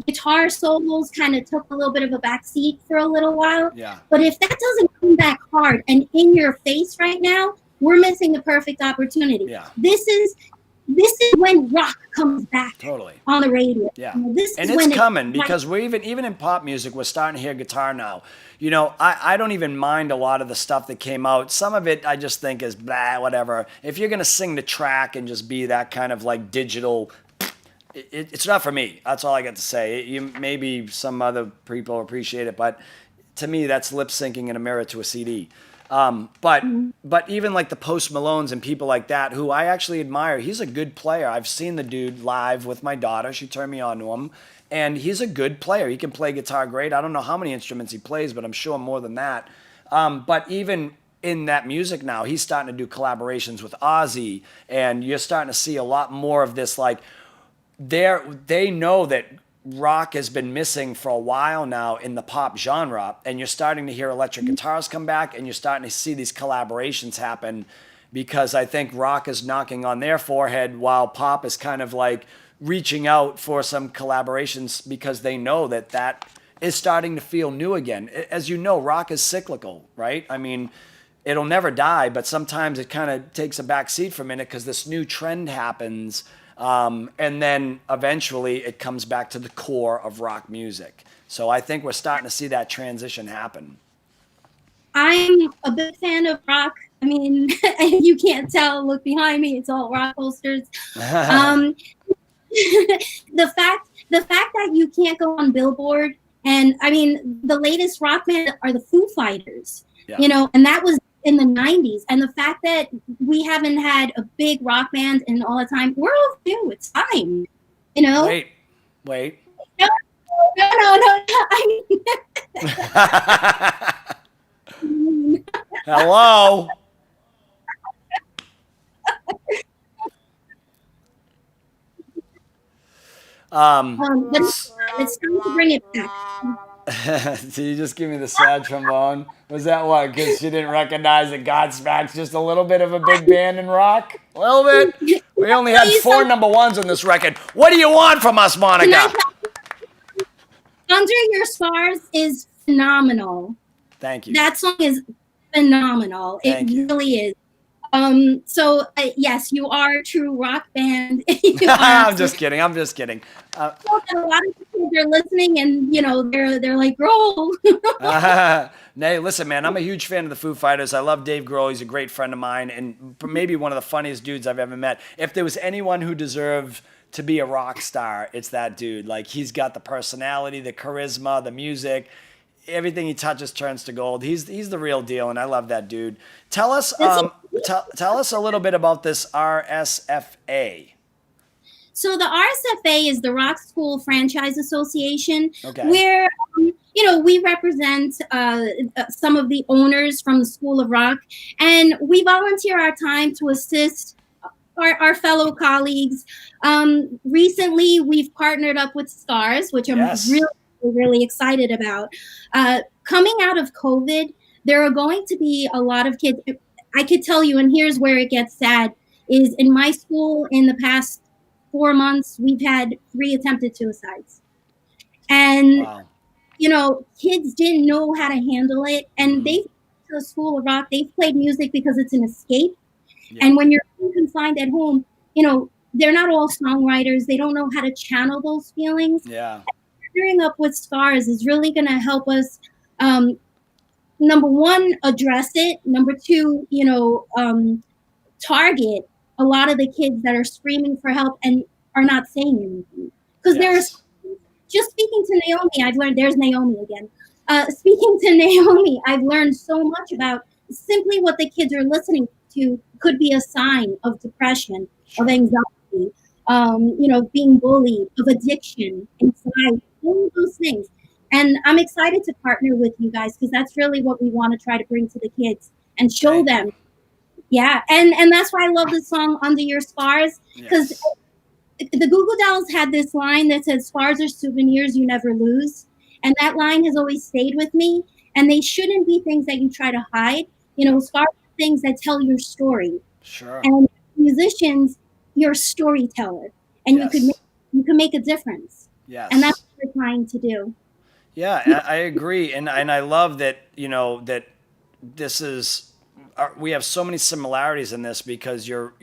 guitar solos kind of took a little bit of a backseat for a little while. Yeah. But if that doesn't come back hard and in your face right now, we're missing the perfect opportunity. Yeah. This is when rock comes back on the radio. Yeah. It's coming, because we're even in pop music, we're starting to hear guitar now. I don't even mind a lot of the stuff that came out. Some of it I just think is blah, whatever. If you're going to sing the track and just be that kind of like digital, it's not for me. That's all I got to say. Maybe some other people appreciate it, but to me, that's lip syncing in a mirror to a CD. But even like the Post Malones and people like that, who I actually admire, he's a good player. I've seen the dude live with my daughter. She turned me on to him, and he's a good player. He can play guitar great. I don't know how many instruments he plays, but I'm sure more than that. But even in that music now, he's starting to do collaborations with Ozzy, and you're starting to see a lot more of this. Like they know that rock has been missing for a while now in the pop genre, and you're starting to hear electric guitars come back, and you're starting to see these collaborations happen, because I think rock is knocking on their forehead while pop is kind of like reaching out for some collaborations because they know that that is starting to feel new again. As you know, rock is cyclical, right? I mean, it'll never die, but sometimes it kind of takes a back seat for a minute because this new trend happens. And then eventually it comes back to the core of rock music. So I think we're starting to see that transition happen. I'm a big fan of rock. I mean, you can't tell, look behind me, it's all rock posters. The fact that you can't go on Billboard, and I mean, the latest rock band are the Foo Fighters, you know, and that was in the 90s. And the fact that we haven't had a big rock band in all the time, we're overdue. It's time, you know? Wait. No. I mean, Hello? it's time to bring it back. Did you just give me the sad trombone? Was that what? Because she didn't recognize that Godsmack's just a little bit of a big band in rock? A little bit? We only had 4 number ones on this record. What do you want from us, Monica? Under Your Scars is phenomenal. Thank you. That song is phenomenal. It really is. So yes, you are a true rock band. I'm just kidding. A lot of kids are listening, and you know they're like, "Grohl." Nay, listen, man. I'm a huge fan of the Foo Fighters. I love Dave Grohl. He's a great friend of mine, and maybe one of the funniest dudes I've ever met. If there was anyone who deserved to be a rock star, it's that dude. Like, he's got the personality, the charisma, the music. Everything he touches turns to gold. He's the real deal, and I love that dude. Tell us tell us a little bit about this RSFA. So the RSFA is the Rock School Franchise Association, where you know, we represent some of the owners from the School of Rock, and we volunteer our time to assist our fellow colleagues. Recently, we've partnered up with SCARS, which I'm really excited about. Coming out of COVID, there are going to be a lot of kids. I could tell you, and here's where it gets sad, is in my school in the past 4 months, we've had 3 attempted suicides. And, you know, kids didn't know how to handle it. And they've to the School of Rock, they've played music because it's an escape. And when you're confined at home, you know, they're not all songwriters. They don't know how to channel those feelings. Partnering up with SCARS is really going to help us, number one, address it. Number two, you know, target a lot of the kids that are screaming for help and are not saying anything. Because there's, just speaking to Naomi, I've learned, there's Naomi again. Speaking to Naomi, I've learned so much about simply what the kids are listening to could be a sign of depression, of anxiety, you know, being bullied, of addiction, anxiety, all of those things. And I'm excited to partner with you guys because that's really what we want to try to bring to the kids and show them. Yeah, and that's why I love the song Under Your Scars, because the Goo Goo Dolls had this line that said, "Scars are souvenirs you never lose." And that line has always stayed with me. And they shouldn't be things that you try to hide. You know, scars are things that tell your story. And musicians, you're a storyteller. And you can make a difference. And that's what we're trying to do. Yeah, I agree. And I love that, you know, that this is, we have so many similarities in this because you're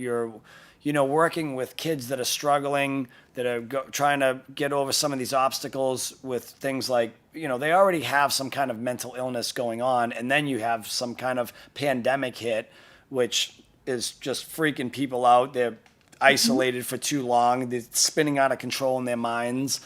you know, working with kids that are struggling, that are trying to get over some of these obstacles with things like, you know, they already have some kind of mental illness going on, and then you have some kind of pandemic hit, which is just freaking people out. They're isolated for too long. They're spinning out of control in their minds.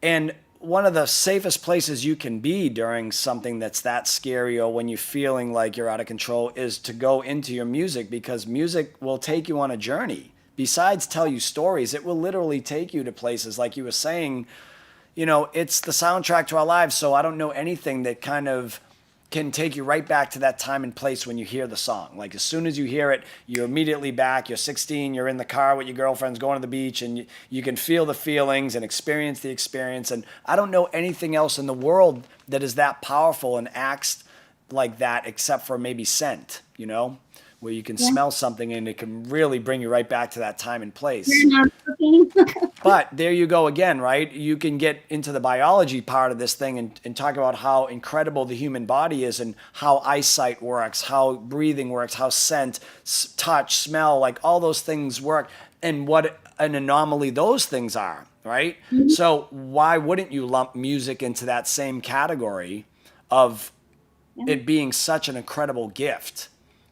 And one of the safest places you can be during something that's that scary or when you're feeling like you're out of control is to go into your music, because music will take you on a journey. Besides tell you stories, it will literally take you to places like you were saying. You know, it's the soundtrack to our lives, so I don't know anything that kind of can take you right back to that time and place when you hear the song. Like, as soon as you hear it, you're immediately back. You're 16, you're in the car with your girlfriends going to the beach, and you can feel the feelings and experience the experience. And I don't know anything else in the world that is that powerful and acts like that except for maybe Scent, you know? where you can smell something and it can really bring you right back to that time and place. You're not cooking. But there you go again, right? You can get into the biology part of this thing and talk about how incredible the human body is and how eyesight works, how breathing works, how scent, touch, smell, like all those things work, and what an anomaly those things are, right? Mm-hmm. So why wouldn't you lump music into that same category of it being such an incredible gift?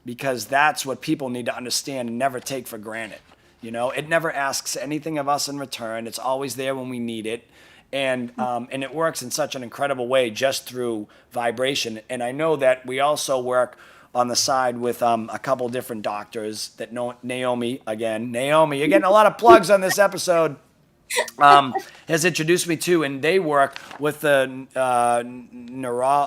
Because that's what people need to understand and never take for granted. You know, it never asks anything of us in return. It's always there when we need it. And it works in such an incredible way just through vibration. And I know that we also work on the side with a couple different doctors that know Naomi, you're getting a lot of plugs on this episode. Has introduced me to, and they work with the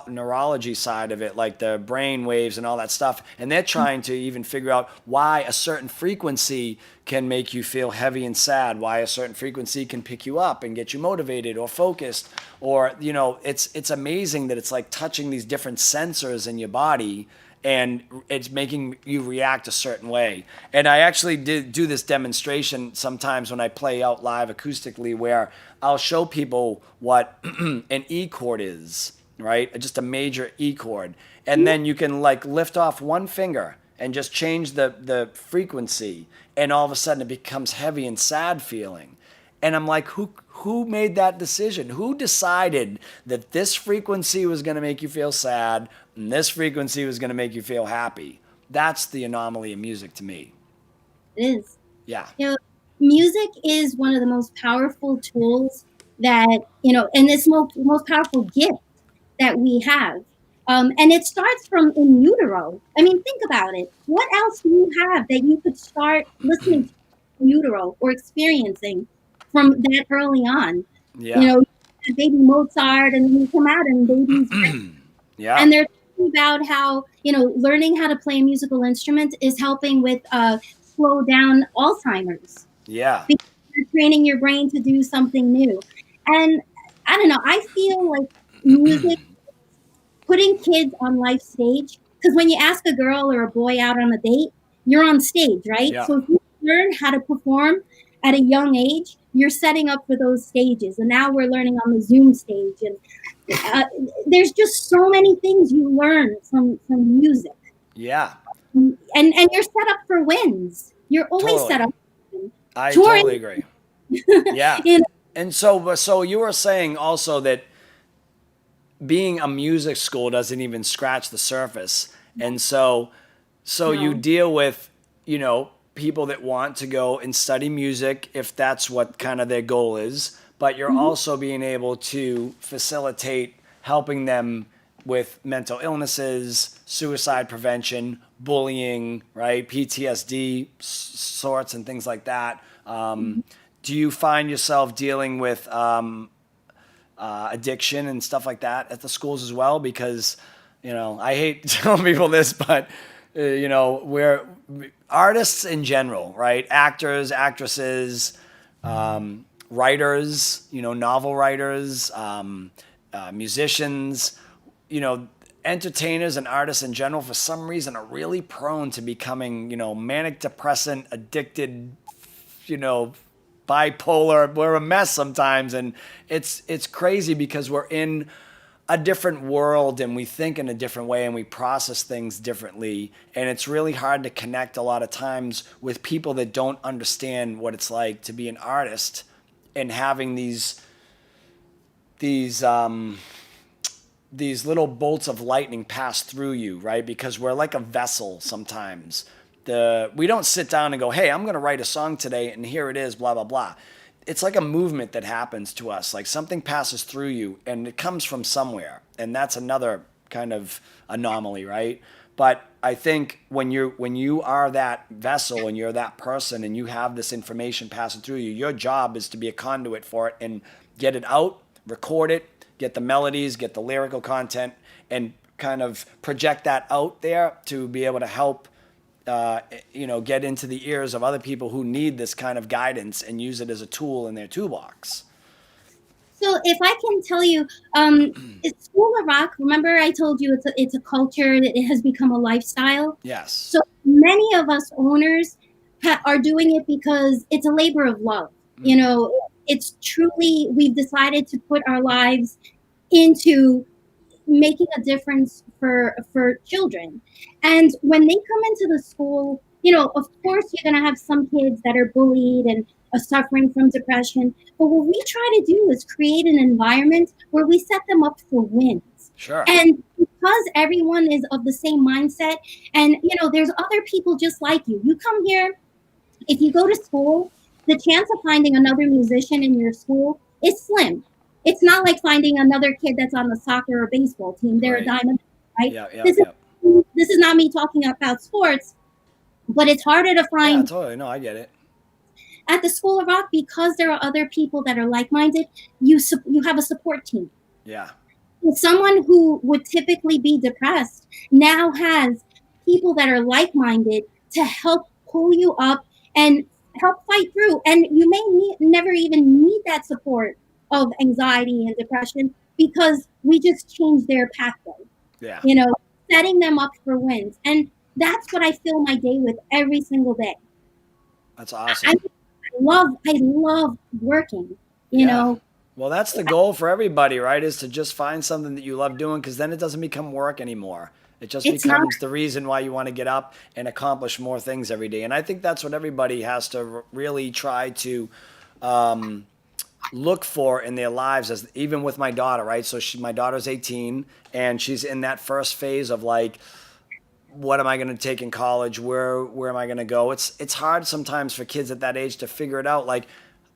neurology side of it, like the brain waves and all that stuff. And they're trying to even figure out why a certain frequency can make you feel heavy and sad, why a certain frequency can pick you up and get you motivated or focused, or, you know, it's amazing that it's like touching these different sensors in your body and it's making you react a certain way. And I actually do this demonstration sometimes when I play out live acoustically, where I'll show people what an E chord is, right? Just a major E chord. And then you can like lift off one finger and just change the frequency, and all of a sudden it becomes heavy and sad feeling. And I'm like, who made that decision? Who decided that this frequency was going to make you feel sad and this frequency was going to make you feel happy? That's the anomaly in music to me. It is. Yeah. You know, music is one of the most powerful tools that, you know, and it's most powerful gift that we have. And it starts from in utero. I mean, think about it. What else do you have that you could start listening to in utero or experiencing from that early on? Yeah. You know, baby Mozart, and then you come out and babies. Yeah. And they're talking about how, you know, learning how to play a musical instrument is helping with slow down Alzheimer's. Yeah. Because you're training your brain to do something new. And I don't know, I feel like music, putting kids on life stage, because when you ask a girl or a boy out on a date, you're on stage, right? Yeah. So if you learn how to perform at a young age, you're setting up for those stages. And now we're learning on the Zoom stage. And there's just so many things you learn from music. Yeah. And you're set up for wins. You're always Totally. set up. I Touring. totally agree. Yeah. You know, And so you were saying also that being a music school doesn't even scratch the surface. And so you deal with, you know, people that want to go and study music if that's what kind of their goal is, but you're also being able to facilitate helping them with mental illnesses, suicide prevention, bullying, right? PTSD sorts and things like that. Do you find yourself dealing with addiction and stuff like that at the schools as well? Because, you know, I hate telling people this, but, you know, we're artists in general, right? Actors, actresses, writers, you know, novel writers, musicians, you know, entertainers and artists in general, for some reason, are really prone to becoming, you know, manic depressant, addicted, you know, bipolar. We're a mess sometimes, and it's crazy because we're in a different world and we think in a different way and we process things differently, and it's really hard to connect a lot of times with people that don't understand what it's like to be an artist and having these little bolts of lightning pass through you, right? Because we're like a vessel sometimes. We don't sit down and go, hey, I'm going to write a song today and here it is, blah, blah, blah. It's like a movement that happens to us. Like something passes through you and it comes from somewhere. And that's another kind of anomaly, right? But I think when you are that vessel and you're that person and you have this information passing through you, your job is to be a conduit for it and get it out, record it, get the melodies, get the lyrical content, and kind of project that out there to be able to help get into the ears of other people who need this kind of guidance and use it as a tool in their toolbox. So if I can tell you, it's School of Rock. Remember, I told you it's a culture that it has become a lifestyle. Yes. So many of us owners are doing it because it's a labor of love. You know, it's truly, we've decided to put our lives into making a difference for children. And when they come into the school, you know, of course you're going to have some kids that are bullied and are suffering from depression, but what we try to do is create an environment where we set them up for wins. Sure. And because everyone is of the same mindset, and you know, there's other people just like you come here, if you go to school, the chance of finding another musician in your school is slim. It's not like finding another kid that's on the soccer or baseball team. They're Right. a diamond, right? Yeah, This is not me talking about sports, but it's harder to find. Yeah, totally. No, I get it. At the School of Rock, because there are other people that are like-minded, you have a support team. Yeah. Someone who would typically be depressed now has people that are like-minded to help pull you up and help fight through. And you may never even need that support of anxiety and depression because we just change their pathway. Yeah. You know, setting them up for wins. And that's what I fill my day with every single day. That's awesome. I love working, you know. Well, that's the goal for everybody, right? Is to just find something that you love doing, because then it doesn't become work anymore. It just becomes the reason why you want to get up and accomplish more things every day. And I think that's what everybody has to really try to look for in their lives, as even with my daughter, right? So my daughter's 18 and she's in that first phase of like, what am I going to take in college? Where am I going to go? It's hard sometimes for kids at that age to figure it out. Like,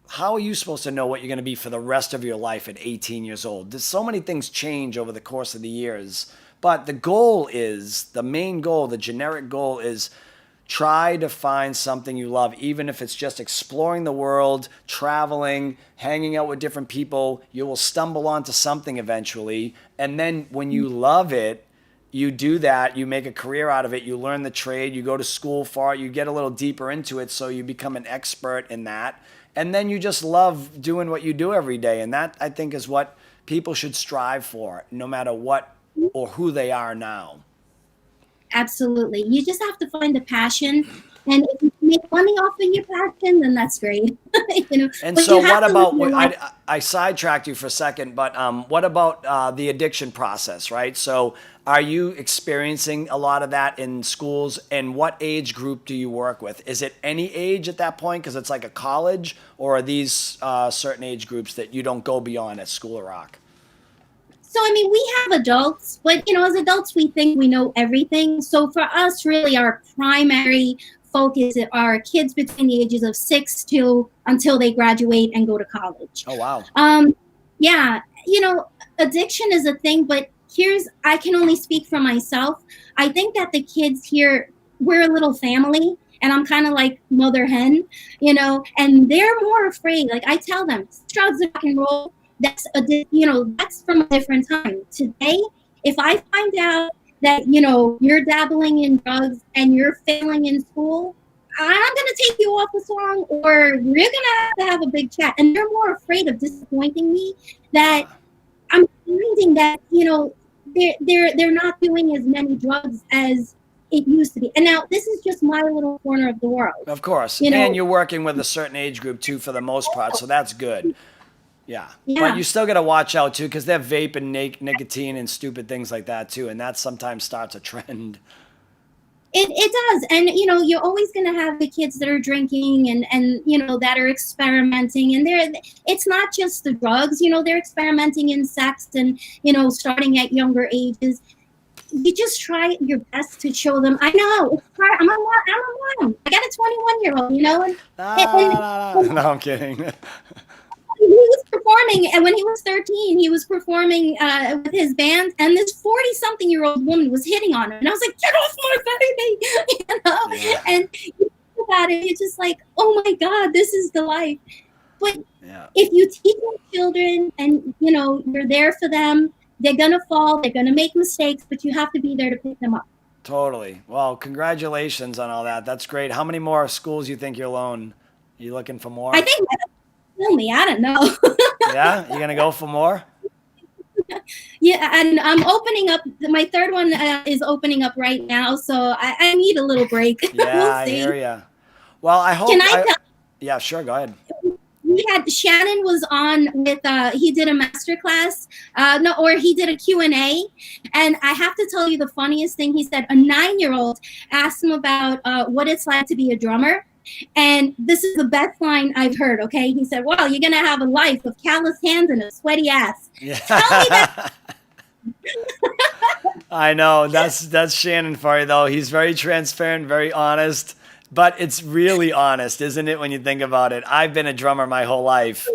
how are you supposed to know what you're going to be for the rest of your life at 18 years old? There's so many things change over the course of the years. But the main goal, the generic goal is try to find something you love, even if it's just exploring the world, traveling, hanging out with different people. You will stumble onto something eventually. And then when you love it, you do that, you make a career out of it, you learn the trade, you go to school for it, you get a little deeper into it, so you become an expert in that. And then you just love doing what you do every day. And that, I think, is what people should strive for, no matter what or who they are now. Absolutely. You just have to find the passion. And if you make money off of your passion, then that's great. You know. And so what about, I sidetracked you for a second, but what about the addiction process, right? So are you experiencing a lot of that in schools? And what age group do you work with? Is it any age at that point, because it's like a college, or are these certain age groups that you don't go beyond at School of Rock? So, I mean, we have adults, but, you know, as adults, we think we know everything. So for us, really, our primary focus are kids between the ages of 6 to until they graduate and go to college. Oh, wow. Yeah, you know, addiction is a thing, but I can only speak for myself. I think that the kids here, we're a little family, and I'm kind of like mother hen, you know, and they're more afraid. Like, I tell them, drugs and rock and roll, that's from a different time. Today, if I find out that, you know, you're dabbling in drugs and you're failing in school, I'm going to take you off the song, or we're going to have a big chat. And they're more afraid of disappointing me, that I'm finding that, you know, they're not doing as many drugs as it used to be. And now this is just my little corner of the world. Of course. You know? And you're working with a certain age group too, for the most part. So that's good. Yeah. But you still got to watch out too, because they're vaping nicotine and stupid things like that too. And that sometimes starts a trend. It does. And, you know, you're always going to have the kids that are drinking and, you know, that are experimenting. And it's not just the drugs, you know, they're experimenting in sex and, you know, starting at younger ages. You just try your best to show them. I know. It's hard. I'm a mom. I got a 21-year-old, you know. And, no, I'm kidding. He was performing, and when he was 13, he was performing with his band, and this 40-something-year-old woman was hitting on him, and I was like, "Get off my baby!" You know. Yeah. And you think about it, it's just like, "Oh my God, this is the life." But if you teach your children, and you know, you're there for them, they're gonna fall, they're gonna make mistakes, but you have to be there to pick them up. Totally. Well, congratulations on all that. That's great. How many more schools you think you'll own? You looking for more? I think kill me. I don't know. Yeah, you gonna go for more? Yeah, and I'm opening up. My third one is opening up right now, so I need a little break. Yeah, We'll I see. hear you. Well, I hope. Can I tell? Yeah, sure. Go ahead. We had Shannon was on with he did a master class he did a Q&A, and I have to tell you the funniest thing. He said a 9-year-old asked him about what it's like to be a drummer, and this is the best line I've heard. Okay, he said, well, you're gonna have a life of calloused hands and a sweaty ass. Yeah. Tell me that. I know, that's Shannon for you though. He's very transparent, very honest. But it's really honest, isn't it, when you think about it? I've been a drummer my whole life,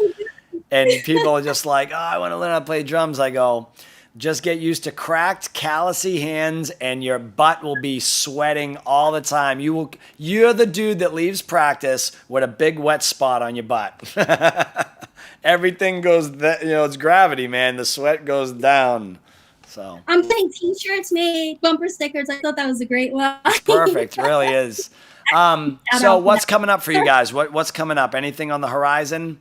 and people are just like, oh, I want to learn how to play drums. I go, just get used to cracked, callousy hands, and your butt will be sweating all the time. You're the dude that leaves practice with a big wet spot on your butt. Everything goes, it's gravity, man. The sweat goes down. So I'm getting T-shirts made, bumper stickers. I thought that was a great one. It's perfect, it really is. So what's coming up for you guys? What's coming up? Anything on the horizon?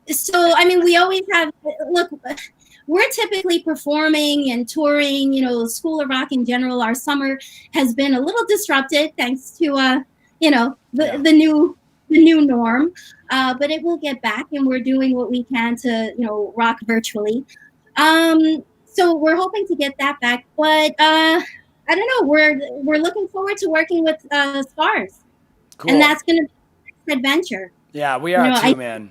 So, I mean, we always have, look, we're typically performing and touring, School of Rock in general. Our summer has been a little disrupted thanks to, the new norm. But it will get back, and we're doing what we can to, rock virtually. So we're hoping to get that back, but, I don't know. We're looking forward to working with Scars, Cool. And that's going to be an adventure. Yeah, we are too, man.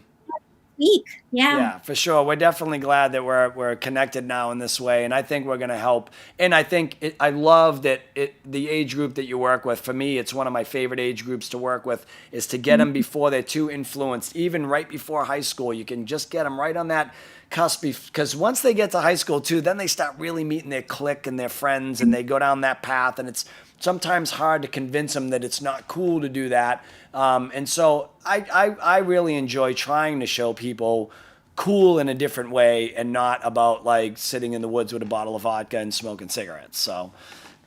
Week, yeah, for sure. We're definitely glad that we're connected now in this way, and I think we're going to help. And I think I love that the age group that you work with. For me, it's one of my favorite age groups to work with. Is to get them before they're too influenced, even right before high school. You can just get them right on that cusp, because once they get to high school too, then they start really meeting their clique and their friends, and they go down that path, and it's sometimes hard to convince them that it's not cool to do that. And so I really enjoy trying to show people cool in a different way, and not about like sitting in the woods with a bottle of vodka and smoking cigarettes. So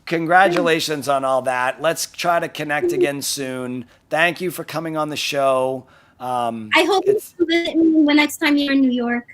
congratulations on all that. Let's try to connect again soon. Thank you for coming on the show. I hope you visit me the next time you're in New York.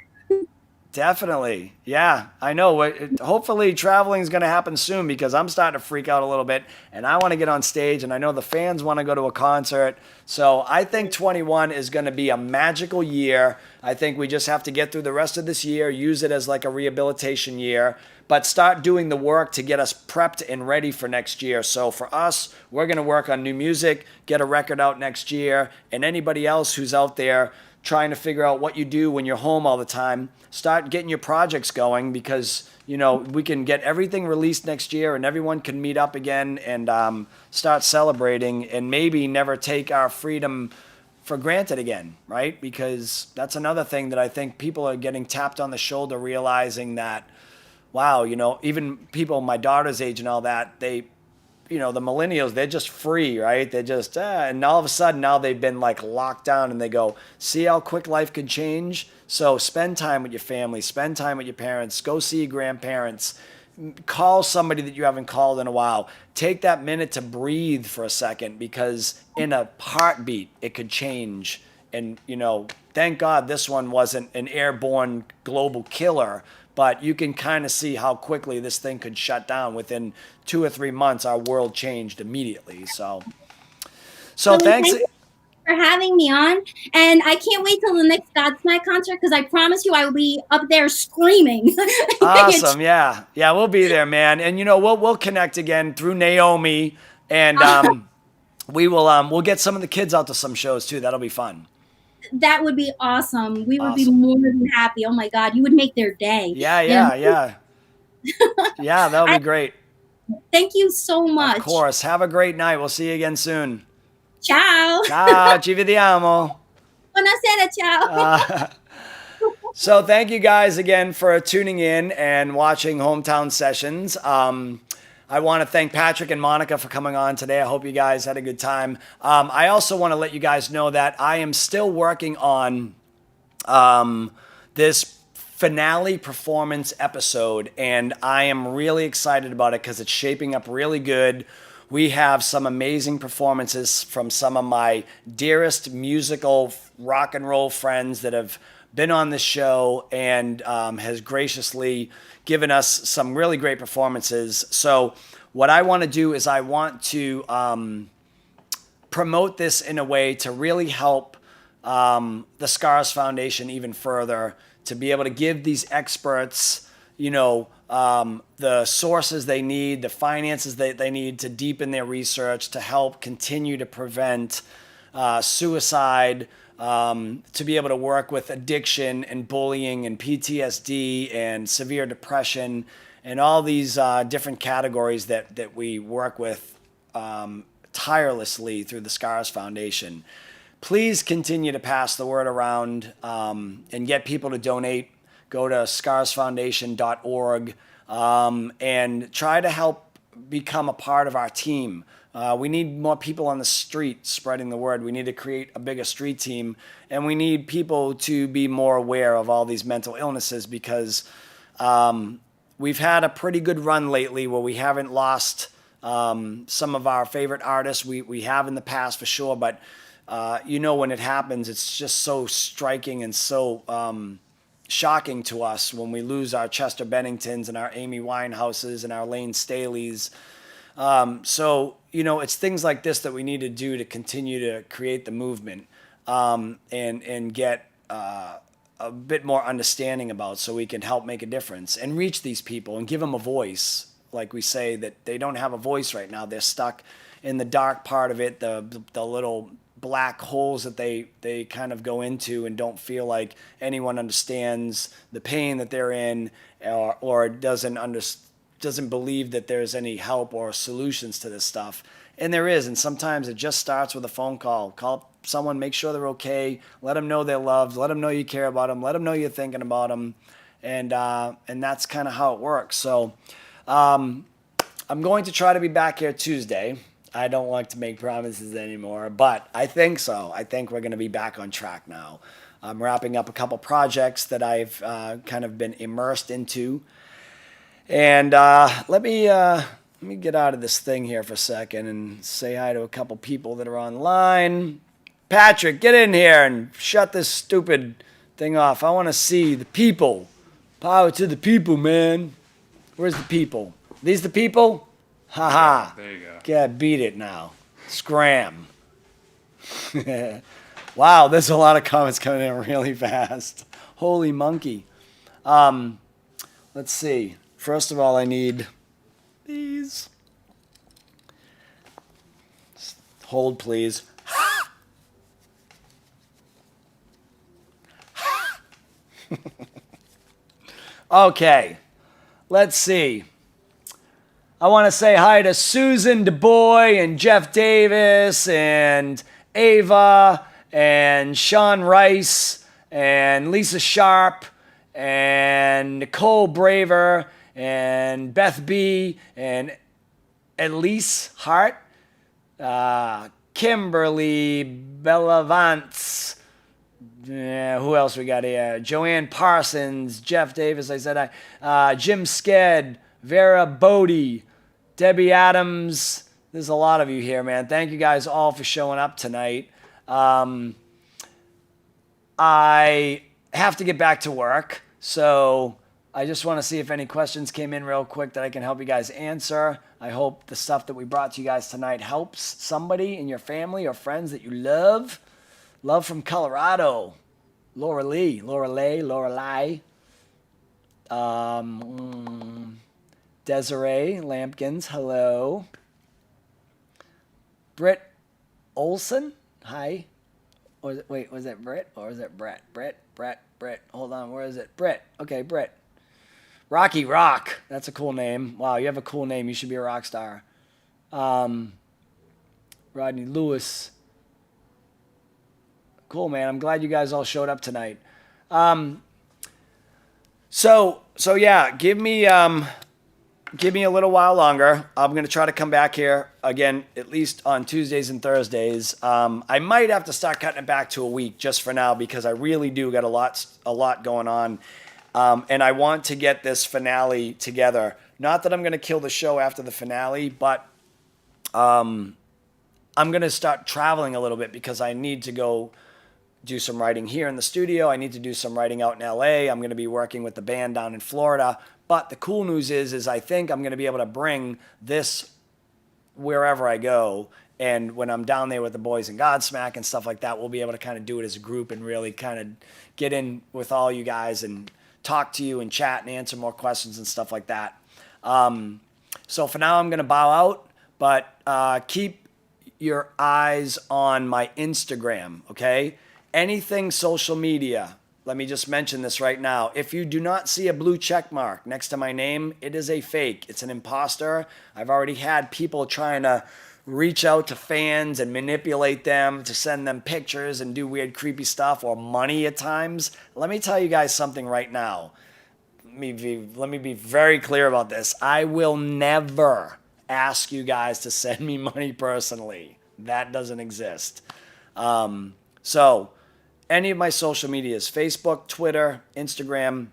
Definitely. Yeah, I know. Hopefully traveling is going to happen soon, because I'm starting to freak out a little bit, and I want to get on stage, and I know the fans want to go to a concert. So I think 21 is going to be a magical year. I think we just have to get through the rest of this year, use it as like a rehabilitation year, but start doing the work to get us prepped and ready for next year. So for us, we're going to work on new music, get a record out next year, and anybody else who's out there trying to figure out what you do when you're home all the time, start getting your projects going, because we can get everything released next year, and everyone can meet up again and start celebrating, and maybe never take our freedom for granted again, right? Because that's another thing that I think people are getting tapped on the shoulder, realizing that, wow, even people my daughter's age and all that, the millennials, they're just free, right? They're just, and all of a sudden now they've been like locked down, and they go, see how quick life could change? So spend time with your family, spend time with your parents, go see your grandparents, call somebody that you haven't called in a while. Take that minute to breathe for a second, because in a heartbeat, it could change. And, thank God this one wasn't an airborne global killer, but you can kind of see how quickly this thing could shut down. Within 2 or 3 months, our world changed immediately. So thanks for having me on, and I can't wait till the next Godsmack concert, because I promise you I will be up there screaming. Awesome. Yeah, we'll be there, man. And we'll connect again through Naomi, and we'll get some of the kids out to some shows too. That'll be fun. That would be awesome. We would be more than happy. Oh my God, you would make their day. Yeah. Yeah, that would be great. Thank you so much. Of course. Have a great night. We'll see you again soon. Ciao. Ciao. Ci vediamo. Buonasera, ciao. So thank you guys again for tuning in and watching Hometown Sessions. I want to thank Patrick and Monica for coming on today. I hope you guys had a good time. I also want to let you guys know that I am still working on this finale performance episode, and I am really excited about it because it's shaping up really good. We have some amazing performances from some of my dearest musical rock and roll friends that have been on the show and has graciously given us some really great performances. So what I want to do is I want to promote this in a way to really help the Scars Foundation even further, to be able to give these experts, the sources they need, the finances that they need to deepen their research, to help continue to prevent suicide, to be able to work with addiction and bullying and PTSD and severe depression and all these different categories that we work with tirelessly through the Scars Foundation. Please continue to pass the word around and get people to donate. Go to scarsfoundation.org and try to help become a part of our team. We need more people on the street spreading the word. We need to create a bigger street team, and we need people to be more aware of all these mental illnesses, because we've had a pretty good run lately where we haven't lost some of our favorite artists. We have in the past for sure, but when it happens, it's just so striking and so shocking to us when we lose our Chester Benningtons and our Amy Winehouses and our Lane Staleys. It's things like this that we need to do to continue to create the movement and get a bit more understanding about, so we can help make a difference and reach these people and give them a voice. Like we say, that they don't have a voice right now. They're stuck in the dark part of it, the little black holes that they kind of go into and don't feel like anyone understands the pain that they're in, or doesn't believe that there's any help or solutions to this stuff. And there is, and sometimes it just starts with a phone call. Call up someone, make sure they're okay, let them know they're loved, let them know you care about them, let them know you're thinking about them, and that's kind of how it works. So I'm going to try to be back here Tuesday. I don't like to make promises anymore, but I think so. I think we're going to be back on track now. I'm wrapping up a couple projects that I've kind of been immersed into. And let me get out of this thing here for a second and say hi to a couple people that are online. Patrick, get in here and shut this stupid thing off. I want to see the people. Power to the people, man. Where's the people? These the people? Ha-ha. There you go. Yeah, beat it now. Scram. Wow, there's a lot of comments coming in really fast. Holy monkey. Let's see. First of all, I need these. Hold, please. Okay, let's see. I want to say hi to Susan DuBois and Jeff Davis and Ava and Sean Rice and Lisa Sharp and Nicole Braver and Beth B and Elise Hart, Kimberly Bellavance. Yeah, who else we got here? Joanne Parsons, Jeff Davis, I said Jim Sked, Vera Bodie, Debbie Adams. There's a lot of you here, man. Thank you guys all for showing up tonight. I have to get back to work, so I just want to see if any questions came in real quick that I can help you guys answer. I hope the stuff that we brought to you guys tonight helps somebody in your family or friends that you love. Love from Colorado. Laura Lee. Desiree Lampkins, hello. Britt Olson, hi. Was that Britt or is that Brett? Brett. Hold on, where is it? Britt. Okay, Britt. Rocky Rock. That's a cool name. Wow, you have a cool name. You should be a rock star. Rodney Lewis. Cool, man. I'm glad you guys all showed up tonight. So yeah, give me a little while longer. I'm going to try to come back here again, at least on Tuesdays and Thursdays. I might have to start cutting it back to a week just for now, because I really do got a lot going on. And I want to get this finale together. Not that I'm going to kill the show after the finale, but I'm going to start traveling a little bit because I need to go do some writing here in the studio. I need to do some writing out in LA. I'm going to be working with the band down in Florida. But the cool news is I think I'm going to be able to bring this wherever I go. And when I'm down there with the boys in Godsmack and stuff like that, we'll be able to kind of do it as a group and really kind of get in with all you guys and talk to you and chat and answer more questions and stuff like that. So for now, I'm going to bow out, but keep your eyes on my Instagram, okay? Anything social media, let me just mention this right now. If you do not see a blue check mark next to my name, it is a fake. It's an imposter. I've already had people trying to reach out to fans and manipulate them to send them pictures and do weird, creepy stuff or money at times. Let me tell you guys something right now. Let me be very clear about this. I will never ask you guys to send me money personally. That doesn't exist. So any of my social medias, Facebook, Twitter, Instagram,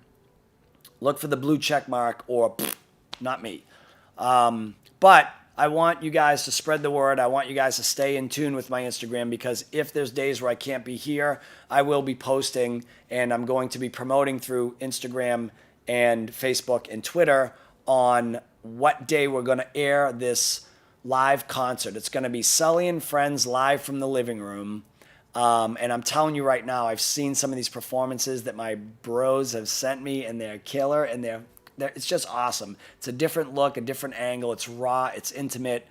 look for the blue check mark or not me. But I want you guys to spread the word. I want you guys to stay in tune with my Instagram because if there's days where I can't be here, I will be posting and I'm going to be promoting through Instagram and Facebook and Twitter on what day we're going to air this live concert. It's going to be Sully and Friends live from the living room. And I'm telling you right now, I've seen some of these performances that my bros have sent me and they're killer and it's just awesome. It's a different look, a different angle. It's raw, it's intimate.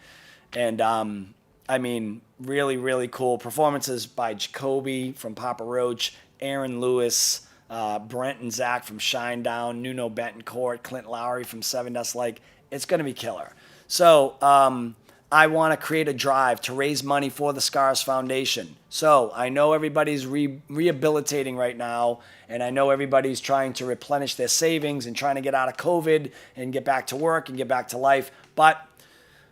And I mean, really, really cool performances by Jacoby from Papa Roach, Aaron Lewis, Brent and Zach from Shinedown, Nuno Betancourt, Clint Lowry from Seven Dust Lake. It's going to be killer. So I want to create a drive to raise money for the Scars Foundation. So I know everybody's rehabilitating right now, and I know everybody's trying to replenish their savings and trying to get out of COVID and get back to work and get back to life. But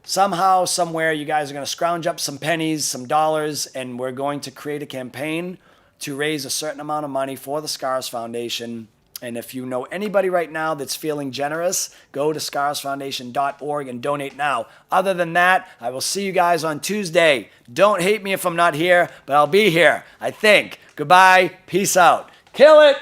somehow, somewhere, you guys are going to scrounge up some pennies, some dollars, and we're going to create a campaign to raise a certain amount of money for the Scars Foundation. And if you know anybody right now that's feeling generous, go to scarsfoundation.org and donate now. Other than that, I will see you guys on Tuesday. Don't hate me if I'm not here, but I'll be here, I think. Goodbye. Peace out. Kill it.